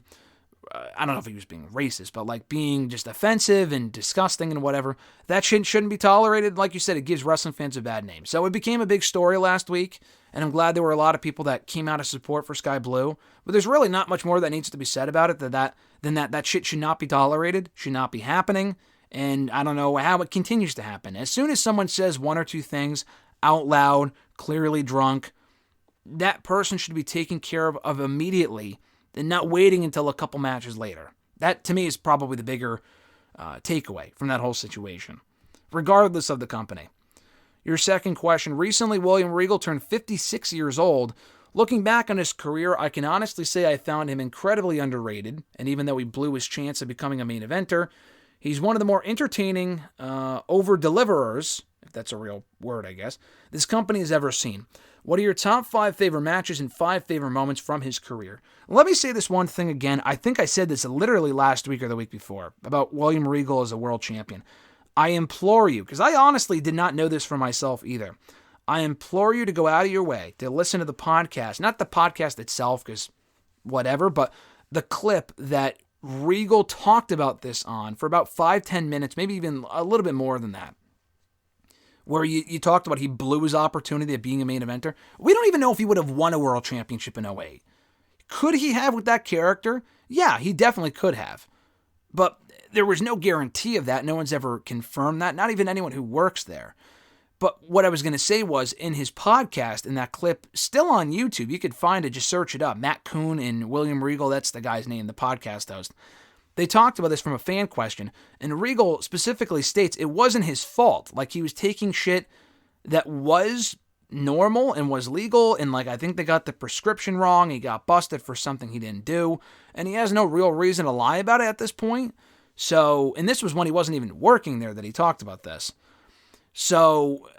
I don't know if he was being racist, but being just offensive and disgusting and whatever. That shouldn't be tolerated. Like you said, it gives wrestling fans a bad name. So it became a big story last week, and I'm glad there were a lot of people that came out of support for Sky Blue. But there's really not much more that needs to be said about it than that shit should not be tolerated, should not be happening, and I don't know how it continues to happen. As soon as someone says 1 or 2 things out loud, clearly drunk, that person should be taken care of immediately, and not waiting until a couple matches later. That, to me, is probably the bigger takeaway from that whole situation, regardless of the company. Your second question, recently William Regal turned 56 years old. Looking back on his career, I can honestly say I found him incredibly underrated, and even though he blew his chance of becoming a main eventer, he's one of the more entertaining over-deliverers, if that's a real word, I guess, this company has ever seen. What are your top 5 favorite matches and 5 favorite moments from his career? Let me say this one thing again. I think I said this literally last week or the week before about William Regal as a world champion. I implore you, because I honestly did not know this for myself either. I implore you to go out of your way to listen to the podcast, not the podcast itself, because whatever, but the clip that Regal talked about this on for about 5-10 minutes, maybe even a little bit more than that. Where you talked about he blew his opportunity of being a main eventer. We don't even know if he would have won a world championship in 2008. Could he have with that character? Yeah, he definitely could have. But there was no guarantee of that. No one's ever confirmed that, not even anyone who works there. But what I was going to say was, in his podcast, in that clip, still on YouTube, you could find it, just search it up. Matt Kuhn and William Regal, that's the guy's name, the podcast host. They talked about this from a fan question, and Regal specifically states it wasn't his fault. He was taking shit that was normal and was legal, and I think they got the prescription wrong. He got busted for something he didn't do, and he has no real reason to lie about it at this point. So, and this was when he wasn't even working there that he talked about this. So,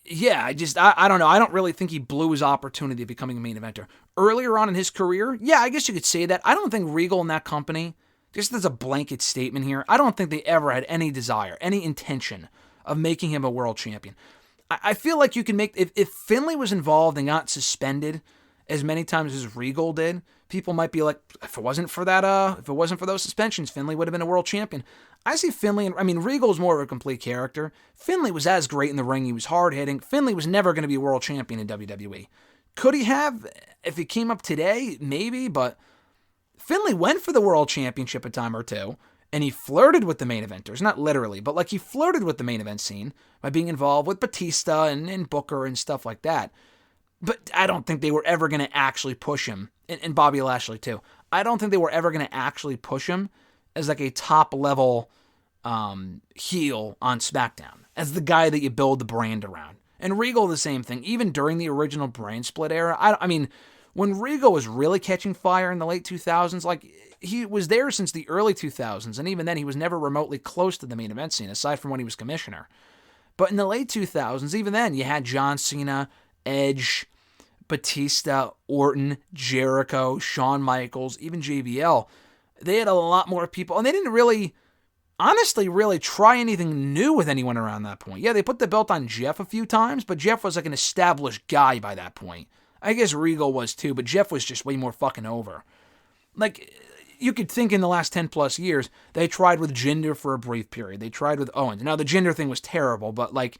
yeah, I don't know. I don't really think he blew his opportunity of becoming a main eventer. Earlier on in his career, yeah, I guess you could say that. I don't think Regal and that company, just as a blanket statement here, I don't think they ever had any desire, any intention of making him a world champion. I feel like you can make, if Finlay was involved and got suspended as many times as Regal did, people might be like, if it wasn't for those suspensions, Finlay would have been a world champion. I see Finlay, Regal's more of a complete character. Finlay was as great in the ring. He was hard-hitting. Finlay was never going to be a world champion in WWE. Could he have, if he came up today? Maybe, but Finlay went for the world championship a time or two, and he flirted with the main eventers. Not literally, but he flirted with the main event scene by being involved with Batista and Booker and stuff like that. But I don't think they were ever going to actually push him, and Bobby Lashley too. I don't think they were ever going to actually push him as a top-level heel on SmackDown, as the guy that you build the brand around. And Regal, the same thing. Even during the original brand split era, when Regal was really catching fire in the late 2000s, like, he was there since the early 2000s, and even then he was never remotely close to the main event scene, aside from when he was commissioner. But in the late 2000s, even then, you had John Cena, Edge, Batista, Orton, Jericho, Shawn Michaels, even JBL. They had a lot more people, and they didn't really, honestly, really try anything new with anyone around that point. Yeah, they put the belt on Jeff a few times, but Jeff was like an established guy by that point. I guess Regal was too, but Jeff was just way more fucking over. Like, you could think in the last 10 plus years, they tried with Jinder for a brief period. They tried with Owens. Now, the Jinder thing was terrible, but like,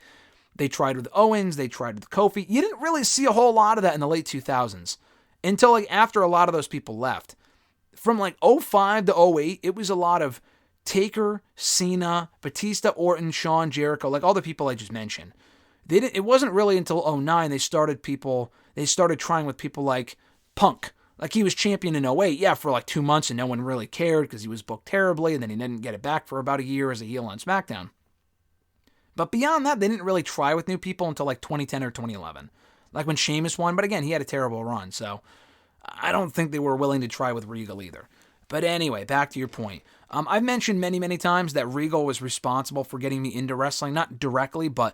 they tried with Owens, they tried with Kofi. You didn't really see a whole lot of that in the late 2000s until like after a lot of those people left. From like 05 to 08, it was a lot of Taker, Cena, Batista, Orton, Shawn, Jericho, like all the people I just mentioned. It wasn't really until 09 they started trying with people like Punk. Like, he was champion in 08, yeah, for like 2 months, and no one really cared because he was booked terribly, and then he didn't get it back for about a year as a heel on SmackDown. But beyond that, they didn't really try with new people until like 2010 or 2011. Like when Sheamus won, but again, he had a terrible run, so I don't think they were willing to try with Regal either. But anyway, back to your point. I've mentioned many, many times that Regal was responsible for getting me into wrestling, not directly, but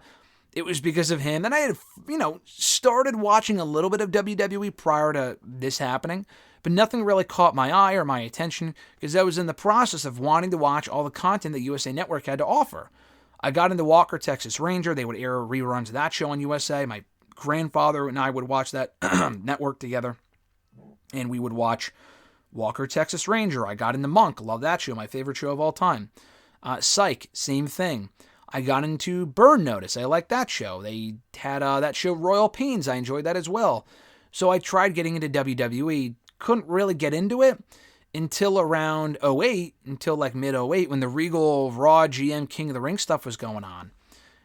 it was because of him. And I had, started watching a little bit of WWE prior to this happening, but nothing really caught my eye or my attention because I was in the process of wanting to watch all the content that USA Network had to offer. I got into Walker, Texas Ranger. They would air reruns of that show on USA. My grandfather and I would watch that network together, and we would watch Walker, Texas Ranger. I got into Monk. Love that show. My favorite show of all time. Psych, same thing. I got into Burn Notice. I liked that show. They had that show Royal Pains. I enjoyed that as well. So I tried getting into WWE. Couldn't really get into it until around 08, until like mid-08, when the Regal, Raw, GM, King of the Ring stuff was going on.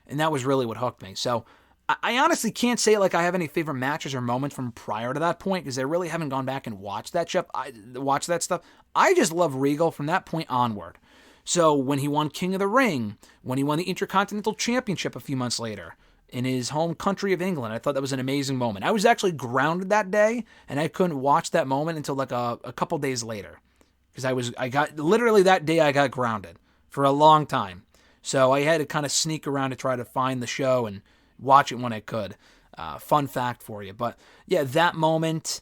And that was really what hooked me. So I honestly can't say like I have any favorite matches or moments from prior to that point because I really haven't gone back and watched that stuff. I just love Regal from that point onward. So when he won King of the Ring, when he won the Intercontinental Championship a few months later in his home country of England, I thought that was an amazing moment. I was actually grounded that day, and I couldn't watch that moment until like a couple days later. Because I got literally that day I got grounded for a long time. So I had to kind of sneak around to try to find the show and watch it when I could. Fun fact for you. But yeah, that moment,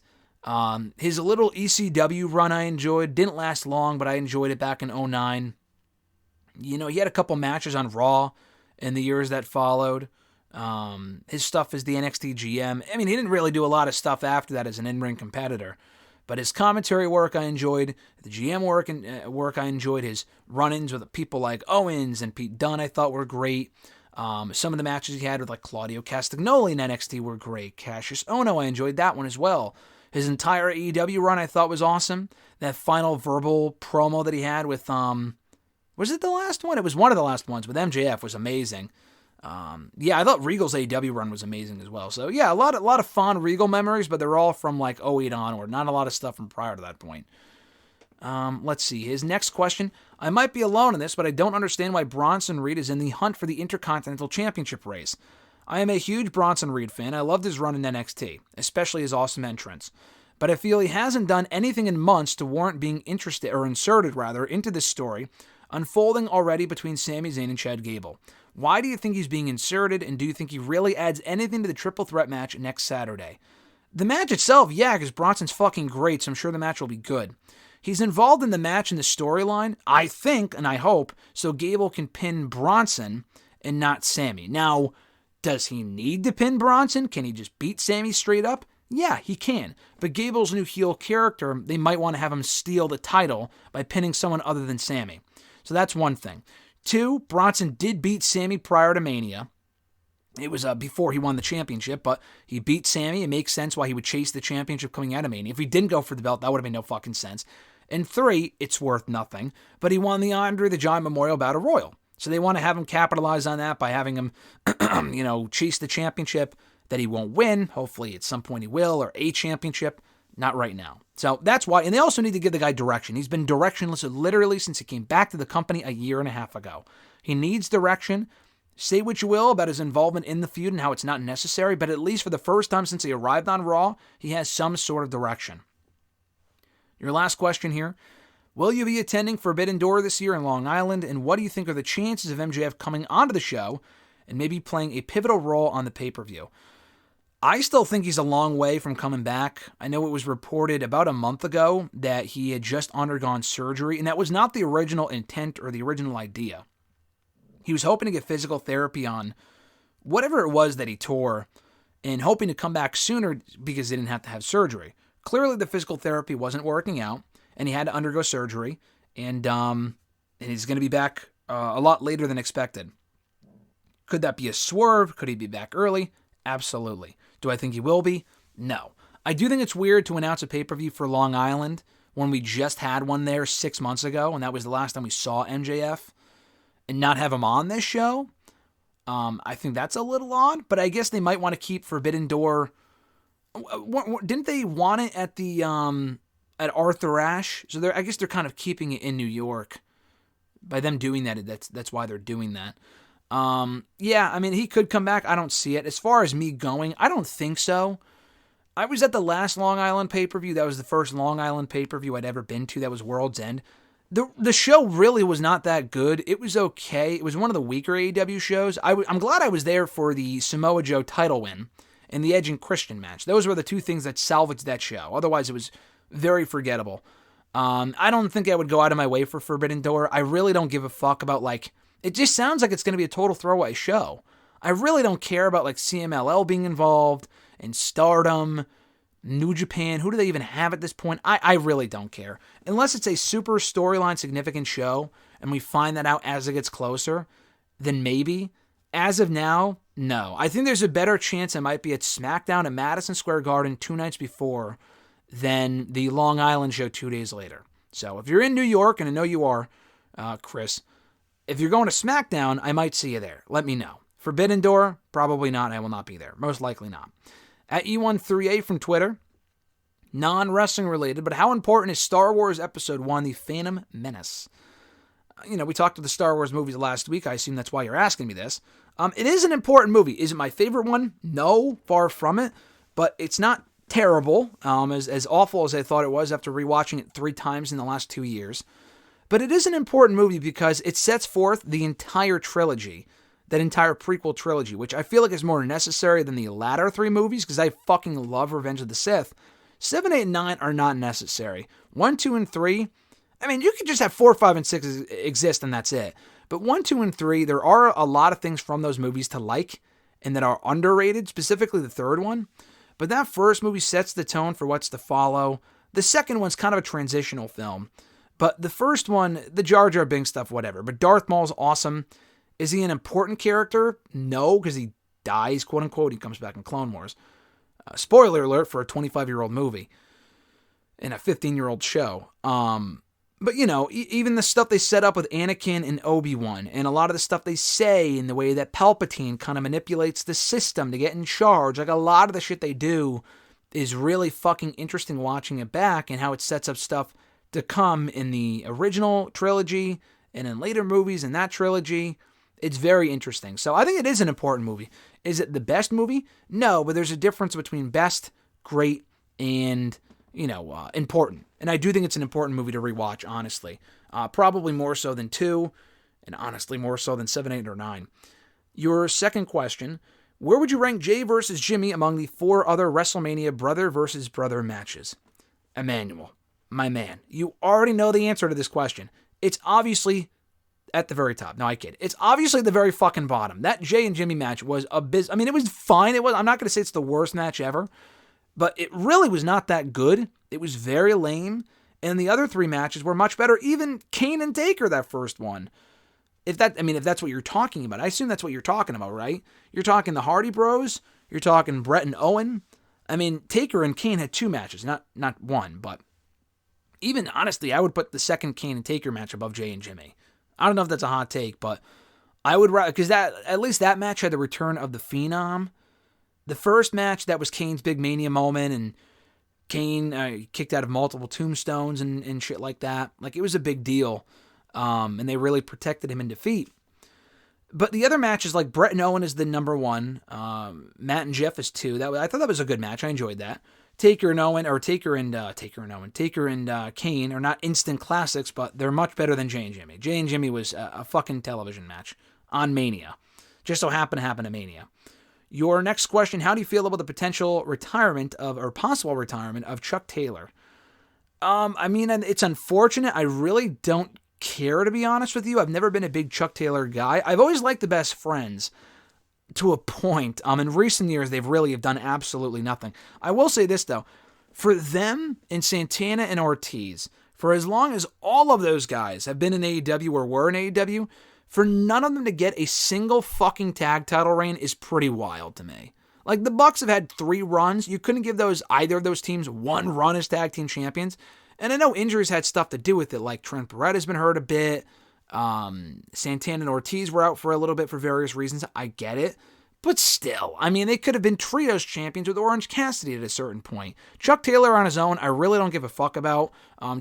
his little ECW run I enjoyed. Didn't last long, but I enjoyed it back in 09. He had a couple matches on Raw in the years that followed. His stuff as the NXT GM. I mean, he didn't really do a lot of stuff after that as an in-ring competitor. But his commentary work I enjoyed. The GM work I enjoyed. His run-ins with people like Owens and Pete Dunne I thought were great. Some of the matches he had with like Claudio Castagnoli in NXT were great. Cassius Ohno, I enjoyed that one as well. His entire AEW run I thought was awesome. That final verbal promo that he had with... was it the last one? It was one of the last ones with MJF was amazing. I thought Regal's AEW run was amazing as well. So yeah, a lot of fond Regal memories, but they're all from like 08 onward. Not a lot of stuff from prior to that point. Let's see. His next question. I might be alone in this, but I don't understand why Bronson Reed is in the hunt for the Intercontinental Championship race. I am a huge Bronson Reed fan. I loved his run in NXT, especially his awesome entrance. But I feel he hasn't done anything in months to warrant being inserted into this story unfolding already between Sami Zayn and Chad Gable. Why do you think he's being inserted, and do you think he really adds anything to the triple threat match next Saturday? The match itself, yeah, because Bronson's fucking great, so I'm sure the match will be good. He's involved in the match and the storyline, I think, and I hope, so Gable can pin Bronson and not Sami. Now, does he need to pin Bronson? Can he just beat Sami straight up? Yeah, he can. But Gable's new heel character, they might want to have him steal the title by pinning someone other than Sami. So that's one thing. 2, Bronson did beat Sami prior to Mania. It was before he won the championship, but he beat Sami. It makes sense why he would chase the championship coming out of Mania. If he didn't go for the belt, that would have made no fucking sense. And 3, it's worth nothing, but he won the Andre the Giant Memorial Battle Royal. So they want to have him capitalize on that by having him, chase the championship that he won't win. Hopefully at some point he will, or a championship. Not right now. So that's why. And they also need to give the guy direction. He's been directionless literally since he came back to the company a year and a half ago. He needs direction. Say what you will about his involvement in the feud and how it's not necessary, but at least for the first time since he arrived on Raw, he has some sort of direction. Your last question here. Will you be attending Forbidden Door this year in Long Island, and what do you think are the chances of MJF coming onto the show and maybe playing a pivotal role on the pay-per-view? I still think he's a long way from coming back. I know it was reported about a month ago that he had just undergone surgery, and that was not the original intent or the original idea. He was hoping to get physical therapy on whatever it was that he tore and hoping to come back sooner because he didn't have to have surgery. Clearly, the physical therapy wasn't working out, and he had to undergo surgery, and he's going to be back a lot later than expected. Could that be a swerve? Could he be back early? Absolutely. Do I think he will be? No. I do think it's weird to announce a pay-per-view for Long Island when we just had one there 6 months ago, and that was the last time we saw MJF, and not have him on this show. I think that's a little odd, but I guess they might want to keep Forbidden Door. Didn't they want it at the at Arthur Ashe? So I guess they're kind of keeping it in New York. By them doing that, that's why they're doing that. Yeah, I mean, he could come back. I don't see it. As far as me going, I don't think so. I was at the last Long Island pay-per-view. That was the first Long Island pay-per-view I'd ever been to. That was World's End. The show really was not that good. It was okay. It was one of the weaker AEW shows. I'm glad I was there for the Samoa Joe title win and the Edge and Christian match. Those were the two things that salvaged that show. Otherwise, it was very forgettable. I don't think I would go out of my way for Forbidden Door. I really don't give a fuck about, it just sounds like it's going to be a total throwaway show. I really don't care about, CMLL being involved and Stardom, New Japan. Who do they even have at this point? I really don't care. Unless it's a super storyline significant show and we find that out as it gets closer, then maybe. As of now, no. I think there's a better chance I might be at SmackDown at Madison Square Garden 2 nights before than the Long Island show 2 days later. So if you're in New York, and I know you are, Chris, if you're going to SmackDown, I might see you there. Let me know. Forbidden Door, probably not. I will not be there. Most likely not. At E13A from Twitter, non-wrestling related, but how important is Star Wars Episode 1, The Phantom Menace? We talked to the Star Wars movies last week. I assume that's why you're asking me this. It is an important movie. Is it my favorite one? No, far from it. But it's not terrible, as awful as I thought it was after rewatching it 3 times in the last 2 years. But it is an important movie because it sets forth the entire trilogy, that entire prequel trilogy, which I feel like is more necessary than the latter 3 movies because I fucking love Revenge of the Sith. 7, 8, and 9 are not necessary. 1, 2, and 3, I mean, you could just have 4, 5, and 6 exist and that's it. But 1, 2, and 3, there are a lot of things from those movies to like and that are underrated, specifically the third one. But that first movie sets the tone for what's to follow. The second one's kind of a transitional film. But the first one, the Jar Jar Binks stuff, whatever. But Darth Maul's awesome. Is he an important character? No, because he dies, quote unquote. He comes back in Clone Wars. Spoiler alert for a 25-year-old movie and a 15-year-old show. But, even the stuff they set up with Anakin and Obi-Wan, and a lot of the stuff they say in the way that Palpatine kind of manipulates the system to get in charge, a lot of the shit they do is really fucking interesting watching it back and how it sets up stuff to come in the original trilogy and in later movies in that trilogy. It's very interesting. So I think it is an important movie. Is it the best movie? No, but there's a difference between best, great, and, important. And I do think it's an important movie to rewatch, honestly. Probably more so than 2, and honestly more so than 7, 8, or 9. Your second question, where would you rank Jay versus Jimmy among the 4 other WrestleMania brother versus brother matches? Emmanuel, my man, you already know the answer to this question. It's obviously at the very top. No, I kid. It's obviously the very fucking bottom. That Jay and Jimmy match was I mean, it was fine. I'm not going to say it's the worst match ever, but it really was not that good. It was very lame. And the other 3 matches were much better. Even Kane and Taker, that first one. If that's what you're talking about. I assume that's what you're talking about, right? You're talking the Hardy Bros. You're talking Brett and Owen. I mean, Taker and Kane had 2 matches, not one, but even honestly, I would put the second Kane and Taker match above Jay and Jimmy. I don't know if that's a hot take, but I would rather, because at least that match had the return of the Phenom. The first match, that was Kane's big Mania moment, and Kane kicked out of multiple tombstones and shit like that. It was a big deal, and they really protected him in defeat. But the other matches, like Brett and Owen is the number one. Matt and Jeff is 2. I thought that was a good match. I enjoyed that. Taker and Kane are not instant classics, but they're much better than Jay and Jimmy. Jay and Jimmy was a fucking television match on Mania. Just so happened to happen at Mania. Your next question, how do you feel about the potential possible retirement of Chuck Taylor? I mean, it's unfortunate. I really don't care, to be honest with you. I've never been a big Chuck Taylor guy. I've always liked the Best Friends to a point. In recent years, they've really have done absolutely nothing. I will say this, though. For them and Santana and Ortiz, for as long as all of those guys have been in AEW or were in AEW, for none of them to get a single fucking tag title reign is pretty wild to me. Like, the Bucks have had 3 runs. You couldn't give either of those teams one run as tag team champions. And I know injuries had stuff to do with it, like Trent Beretta's been hurt a bit. Santana and Ortiz were out for a little bit for various reasons. I get it. But still, I mean, they could have been trios champions with Orange Cassidy at a certain point. Chuck Taylor on his own, I really don't give a fuck about.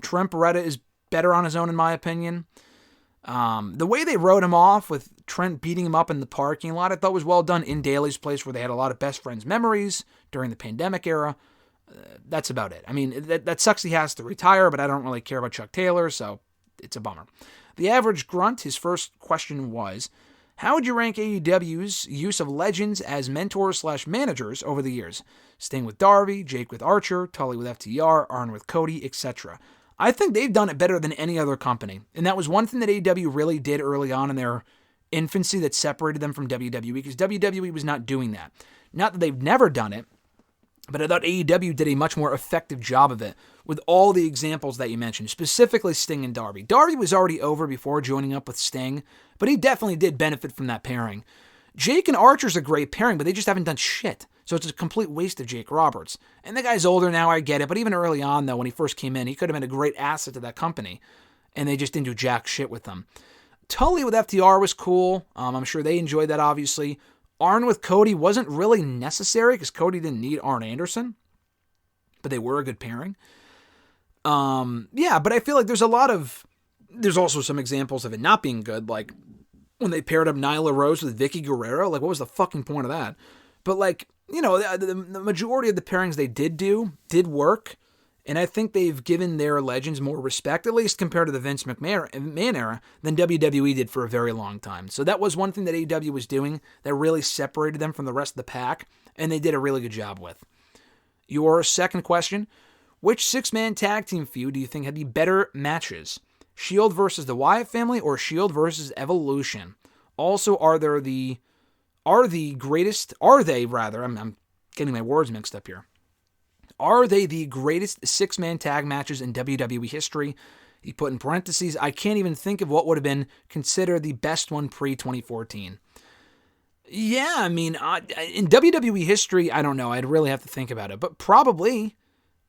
Trent Beretta is better on his own, in my opinion. The way they wrote him off with Trent beating him up in the parking lot, I thought was well done in Daly's place, where they had a lot of best friends memories during the pandemic era. That's about it. I mean, that sucks he has to retire, but I don't really care about Chuck Taylor, so it's a bummer. The Average Grunt, his first question was, how would you rank AEW's use of legends as mentors/managers over the years? Sting with Darby, Jake with Archer, Tully with FTR, Arn with Cody, etc. I think they've done it better than any other company, and that was one thing that AEW really did early on in their infancy that separated them from WWE, because WWE was not doing that. Not that they've never done it, but I thought AEW did a much more effective job of it with all the examples that you mentioned, specifically Sting and Darby. Darby was already over before joining up with Sting, but he definitely did benefit from that pairing. Jake and Archer's a great pairing, but they just haven't done shit. So it's a complete waste of Jake Roberts. And the guy's older now, I get it, but even early on, though, when he first came in, he could have been a great asset to that company, and they just didn't do jack shit with them. Tully with FTR was cool. I'm sure they enjoyed that, obviously. Arn with Cody wasn't really necessary because Cody didn't need Arn Anderson, but they were a good pairing. But I feel like there's also some examples of it not being good, like when they paired up Nyla Rose with Vicky Guerrero. Like, what was the fucking point of that? But, like, you know, the majority of the pairings they did work, and I think they've given their legends more respect, at least compared to the Vince McMahon era, than WWE did for a very long time. So that was one thing that AEW was doing that really separated them from the rest of the pack, and they did a really good job with. Your second question, which 6-man tag team feud do you think had the better matches? Shield versus the Wyatt family or Shield versus Evolution? Also, I'm getting my words mixed up here. Are they the greatest 6-man tag matches in WWE history? He put in parentheses, I can't even think of what would have been considered the best one pre-2014. Yeah, I mean, in WWE history, I don't know. I'd really have to think about it. But probably,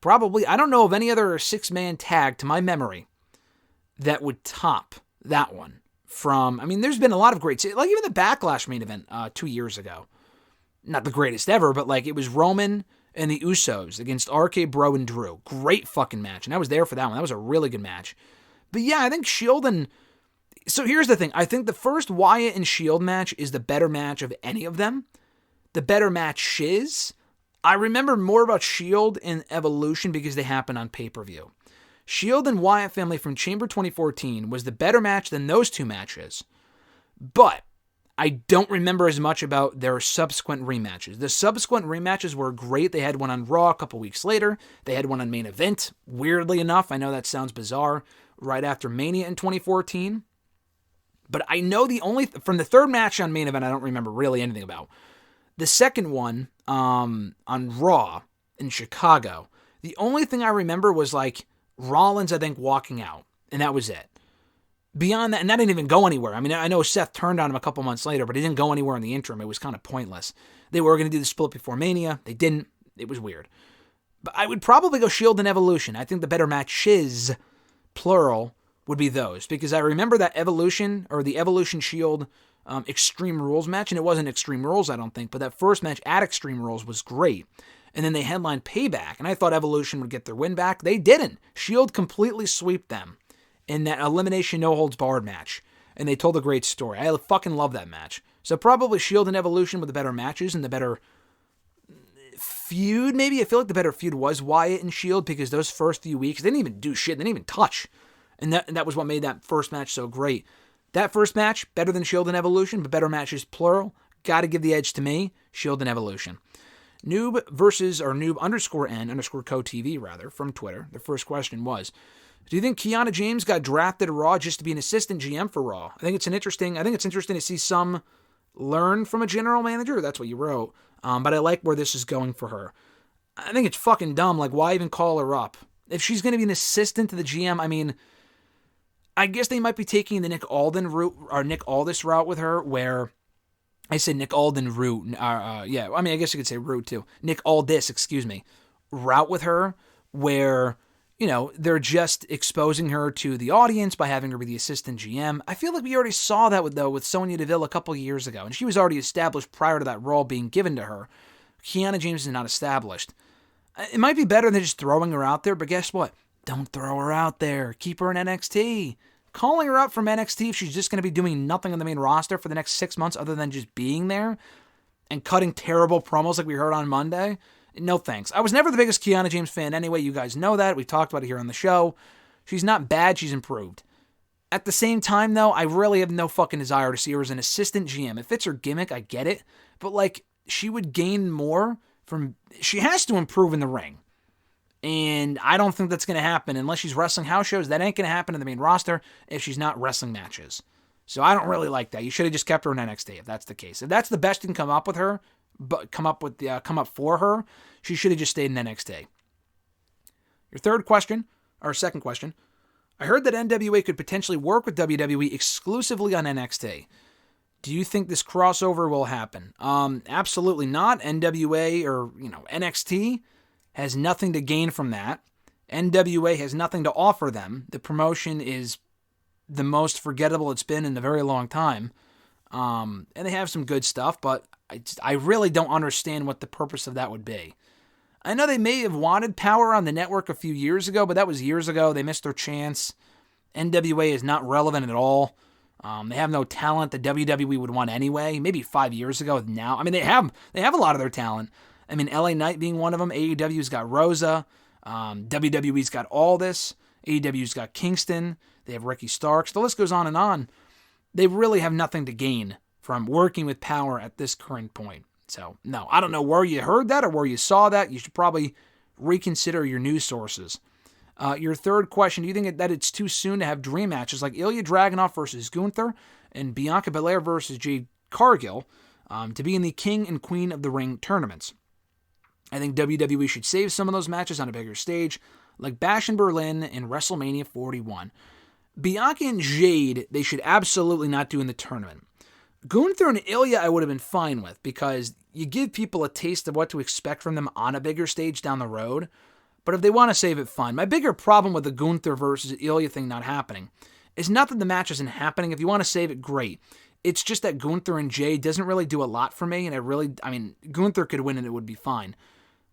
I don't know of any other 6-man tag, to my memory, that would top that one. There's been a lot of great, like even the Backlash main event 2 years ago. Not the greatest ever, but like it was Roman and the Usos against RK Bro and Drew. Great fucking match. And I was there for that one. That was a really good match. But yeah, I think Shield and... So here's the thing. I think the first Wyatt and Shield match is the better match of any of them. The better match is... I remember more about Shield and Evolution because they happened on pay-per-view. Shield and Wyatt family from Chamber 2014 was the better match than those two matches. But I don't remember as much about their subsequent rematches. The subsequent rematches were great. They had one on Raw a couple weeks later. They had one on Main Event, weirdly enough. I know that sounds bizarre, right after Mania in 2014. But I know from the third match on Main Event, I don't remember really anything about. The second one on Raw in Chicago, the only thing I remember was like Rollins, I think, walking out. And that was it. Beyond that, and that didn't even go anywhere. I mean, I know Seth turned on him a couple months later, but he didn't go anywhere in the interim. It was kind of pointless. They were going to do the split before Mania. They didn't. It was weird. But I would probably go Shield and Evolution. I think the better matches, plural, would be those. Because I remember that Evolution, or the Evolution Shield Extreme Rules match, and it wasn't Extreme Rules, I don't think, but that first match at Extreme Rules was great. And then they headlined Payback, and I thought Evolution would get their win back. They didn't. Shield completely swept them in that elimination no-holds-barred match. and they told a great story. I fucking love that match. So probably Shield and Evolution with the better matches and the better feud, maybe. I feel like the better feud was Wyatt and Shield, because those first few weeks, they didn't even do shit. They didn't even touch. And that was what made that first match so great. That first match, better than Shield and Evolution, but better matches, plural. Got to give the edge to me, Shield and Evolution. Noob versus, or noob_n_co-TV, rather, from Twitter. The first question was, do you think Kiana James got drafted to Raw just to be an assistant GM for Raw? I think it's interesting to see some learn from a general manager. That's what you wrote. But I like where this is going for her. I think it's fucking dumb. Like, why even call her up? If she's going to be an assistant to the GM, I mean, I guess they might be taking the Nick Aldis route with her, where I said Nick Aldis route. Yeah, I mean, I guess you could say route too. Nick Aldis, route with her, where, you know, they're just exposing her to the audience by having her be the assistant GM. I feel like we already saw that with Sonya Deville a couple years ago, and she was already established prior to that role being given to her. Kiana James is not established. It might be better than just throwing her out there, but guess what? Don't throw her out there. Keep her in NXT. Calling her up from NXT if she's just going to be doing nothing on the main roster for the next 6 months other than just being there and cutting terrible promos like we heard on Monday, no thanks. I was never the biggest Kiana James fan anyway. You guys know that. We talked about it here on the show. She's not bad. She's improved. At the same time, though, I really have no fucking desire to see her as an assistant GM. If it's her gimmick, I get it. But, like, she would gain more from... She has to improve in the ring. And I don't think that's going to happen unless she's wrestling house shows. That ain't going to happen in the main roster if she's not wrestling matches. So I don't really like that. You should have just kept her in NXT if that's the case. If that's the best you can come up for her, she should have just stayed in NXT. Your second question. I heard that NWA could potentially work with WWE exclusively on NXT. Do you think this crossover will happen? Absolutely not. NWA or, NXT has nothing to gain from that. NWA has nothing to offer them. The promotion is the most forgettable it's been in a very long time. And they have some good stuff, but I really don't understand what the purpose of that would be. I know they may have wanted Power on the network a few years ago, but that was years ago. They missed their chance. NWA is not relevant at all. They have no talent that WWE would want anyway. Maybe 5 years ago. Now, I mean, they have a lot of their talent. I mean, LA Knight being one of them. AEW's got Rosa. WWE's got Aldis. AEW's got Kingston. They have Ricky Starks. The list goes on and on. They really have nothing to gain from working with Power at this current point. So, no, I don't know where you heard that or where you saw that. You should probably reconsider your news sources. Your third question, do you think that it's too soon to have dream matches like Ilya Dragunov versus Gunther and Bianca Belair versus Jade Cargill to be in the King and Queen of the Ring tournaments? I think WWE should save some of those matches on a bigger stage, like Bash in Berlin and WrestleMania 41. Bianca and Jade, they should absolutely not do in the tournament. Gunther and Ilya I would have been fine with, because you give people a taste of what to expect from them on a bigger stage down the road. But if they want to save it, fine. My bigger problem with the Gunther versus Ilya thing not happening is not that the match isn't happening. If you want to save it, great. It's just that Gunther and Jay doesn't really do a lot for me, and Gunther could win and it would be fine.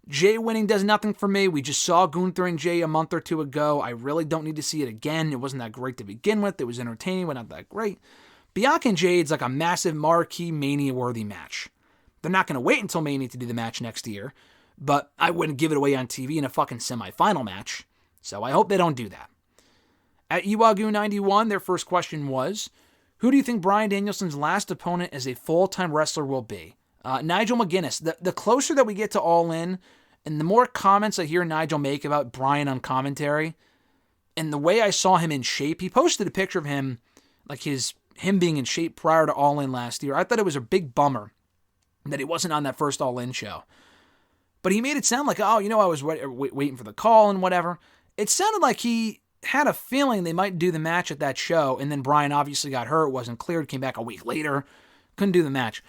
Jay winning does nothing for me. We just saw Gunther and Jay a month or two ago. I really don't need to see it again. It wasn't that great to begin with. It was entertaining, but not that great. Bianca and Jade's like a massive marquee Mania-worthy match. They're not going to wait until Mania to do the match next year, but I wouldn't give it away on TV in a fucking semifinal match. So I hope they don't do that. At Iwagu91, their first question was, who do you think Bryan Danielson's last opponent as a full-time wrestler will be? Nigel McGuinness. The closer that we get to All In, and the more comments I hear Nigel make about Bryan on commentary, and the way I saw him in shape, he posted a picture of him, like him being in shape prior to All In last year. I thought it was a big bummer that he wasn't on that first All In show. But he made it sound like, I was waiting for the call and whatever. It sounded like he had a feeling they might do the match at that show, and then Bryan obviously got hurt, wasn't cleared, came back a week later, couldn't do the match.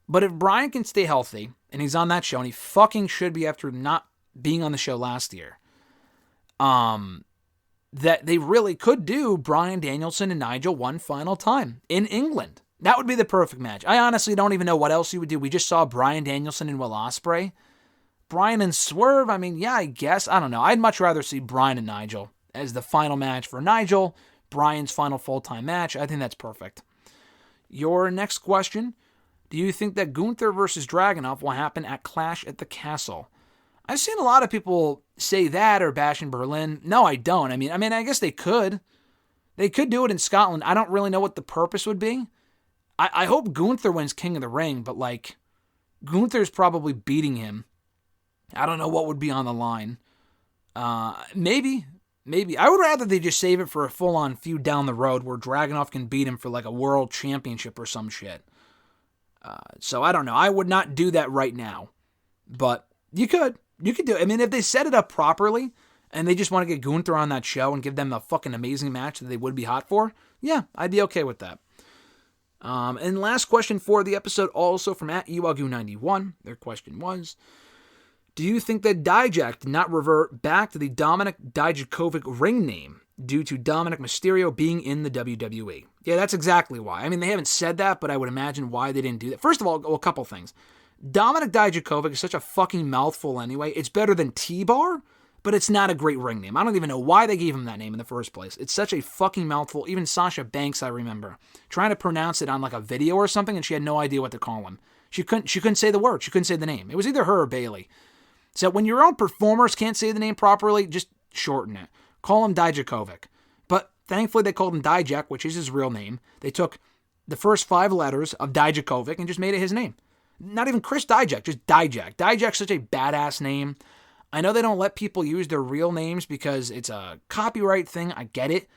But if Bryan can stay healthy, and he's on that show, and he fucking should be after not being on the show last year, that they really could do Bryan Danielson and Nigel one final time in England. That would be the perfect match. I honestly don't even know what else he would do. We just saw Bryan Danielson and Will Ospreay. Bryan and Swerve, I guess. I don't know. I'd much rather see Bryan and Nigel as the final match for Nigel, Bryan's final full-time match. I think that's perfect. Your next question, do you think that Gunther versus Dragunov will happen at Clash at the Castle? I've seen a lot of people say that or Bash in Berlin. No, I don't. I mean, I guess they could. They could do it in Scotland. I don't really know what the purpose would be. I hope Gunther wins King of the Ring, but like, Gunther's probably beating him. I don't know what would be on the line. Maybe. I would rather they just save it for a full-on feud down the road where Dragunov can beat him for like a world championship or some shit. So I don't know. I would not do that right now. But you could. You could do it. I mean, if they set it up properly and they just want to get Gunther on that show and give them a fucking amazing match that they would be hot for, yeah, I'd be okay with that. And last question for the episode, also from @Ewagu91. Their question was, do you think that Dijak did not revert back to the Dominik Dijakovic ring name due to Dominic Mysterio being in the WWE? Yeah, that's exactly why. I mean, they haven't said that, but I would imagine why they didn't do that. First of all, a couple things. Dominik Dijakovic is such a fucking mouthful anyway. It's better than T-Bar, but it's not a great ring name. I don't even know why they gave him that name in the first place. It's such a fucking mouthful. Even Sasha Banks, I remember, trying to pronounce it on like a video or something, and she had no idea what to call him. She couldn't say the word. She couldn't say the name. It was either her or Bailey. So when your own performers can't say the name properly, just shorten it. Call him Dijakovic. But thankfully they called him Dijak, which is his real name. They took the first 5 letters of Dijakovic and just made it his name. Not even Chris Dijak, just Dijak. Dijak's such a badass name. I know they don't let people use their real names because it's a copyright thing. I get it.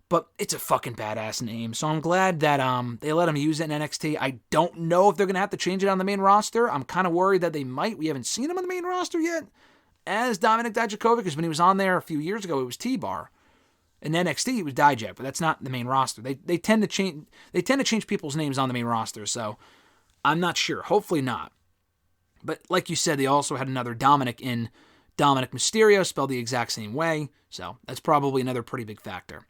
But it's a fucking badass name. So I'm glad that they let him use it in NXT. I don't know if they're going to have to change it on the main roster. I'm kind of worried that they might. We haven't seen him on the main roster yet as Dominik Dijakovic, because when he was on there a few years ago, it was T-Bar. In NXT, it was Dijak, but that's not the main roster. They tend to change people's names on the main roster, so I'm not sure. Hopefully not. But like you said, they also had another Dominic in Dominic Mysterio, spelled the exact same way, so that's probably another pretty big factor.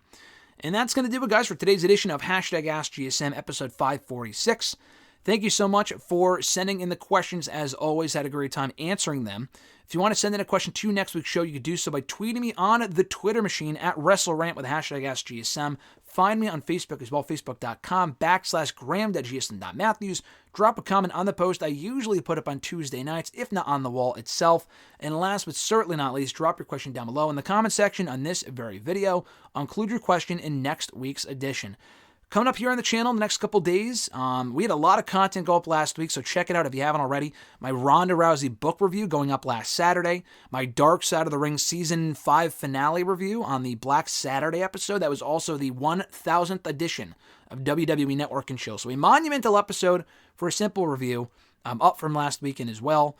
And that's going to do it, guys, for today's edition of #AskGSM, episode 546. Thank you so much for sending in the questions. As always, had a great time answering them. If you want to send in a question to next week's show, you can do so by tweeting me on the Twitter machine at WrestleRant with #AskGSM. Find me on Facebook as well, facebook.com/Graham.gsm.Matthews. Drop a comment on the post I usually put up on Tuesday nights, if not on the wall itself. And last but certainly not least, drop your question down below in the comment section on this very video. I'll include your question in next week's edition. Coming up here on the channel in the next couple days, we had a lot of content go up last week, so check it out if you haven't already. My Ronda Rousey book review going up last Saturday. My Dark Side of the Ring Season 5 finale review on the Black Saturday episode. That was also the 1000th edition of WWE Network and Chill. So a monumental episode for a simple review, up from last weekend as well.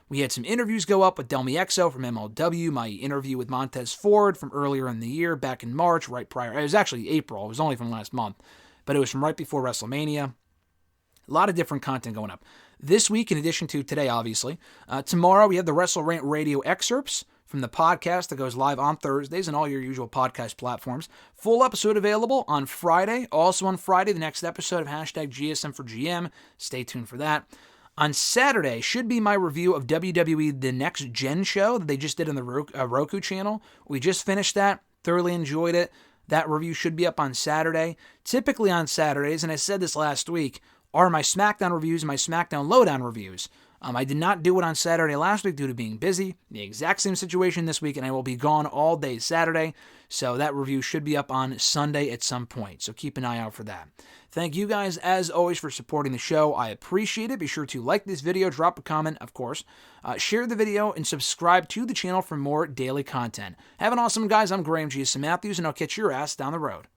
We had some interviews go up with Delmi Exo from MLW, my interview with Montez Ford from earlier in the year, back in March, right prior. It was actually April. It was only from last month. But it was from right before WrestleMania. A lot of different content going up. This week, in addition to today, obviously, tomorrow we have the WrestleRant radio excerpts from the podcast that goes live on Thursdays and all your usual podcast platforms. Full episode available on Friday. Also on Friday, the next episode of #GSM for GM. Stay tuned for that. On Saturday should be my review of WWE The Next Gen show that they just did on the Roku channel. We just finished that. Thoroughly enjoyed it. That review should be up on Saturday. Typically on Saturdays, and I said this last week, are my SmackDown reviews and my SmackDown Lowdown reviews. I did not do it on Saturday last week due to being busy. The exact same situation this week, and I will be gone all day Saturday. So that review should be up on Sunday at some point. So keep an eye out for that. Thank you guys, as always, for supporting the show. I appreciate it. Be sure to like this video, drop a comment, of course. Share the video, and subscribe to the channel for more daily content. Have an awesome, guys. I'm Graham GSM Matthews, and I'll catch your ass down the road.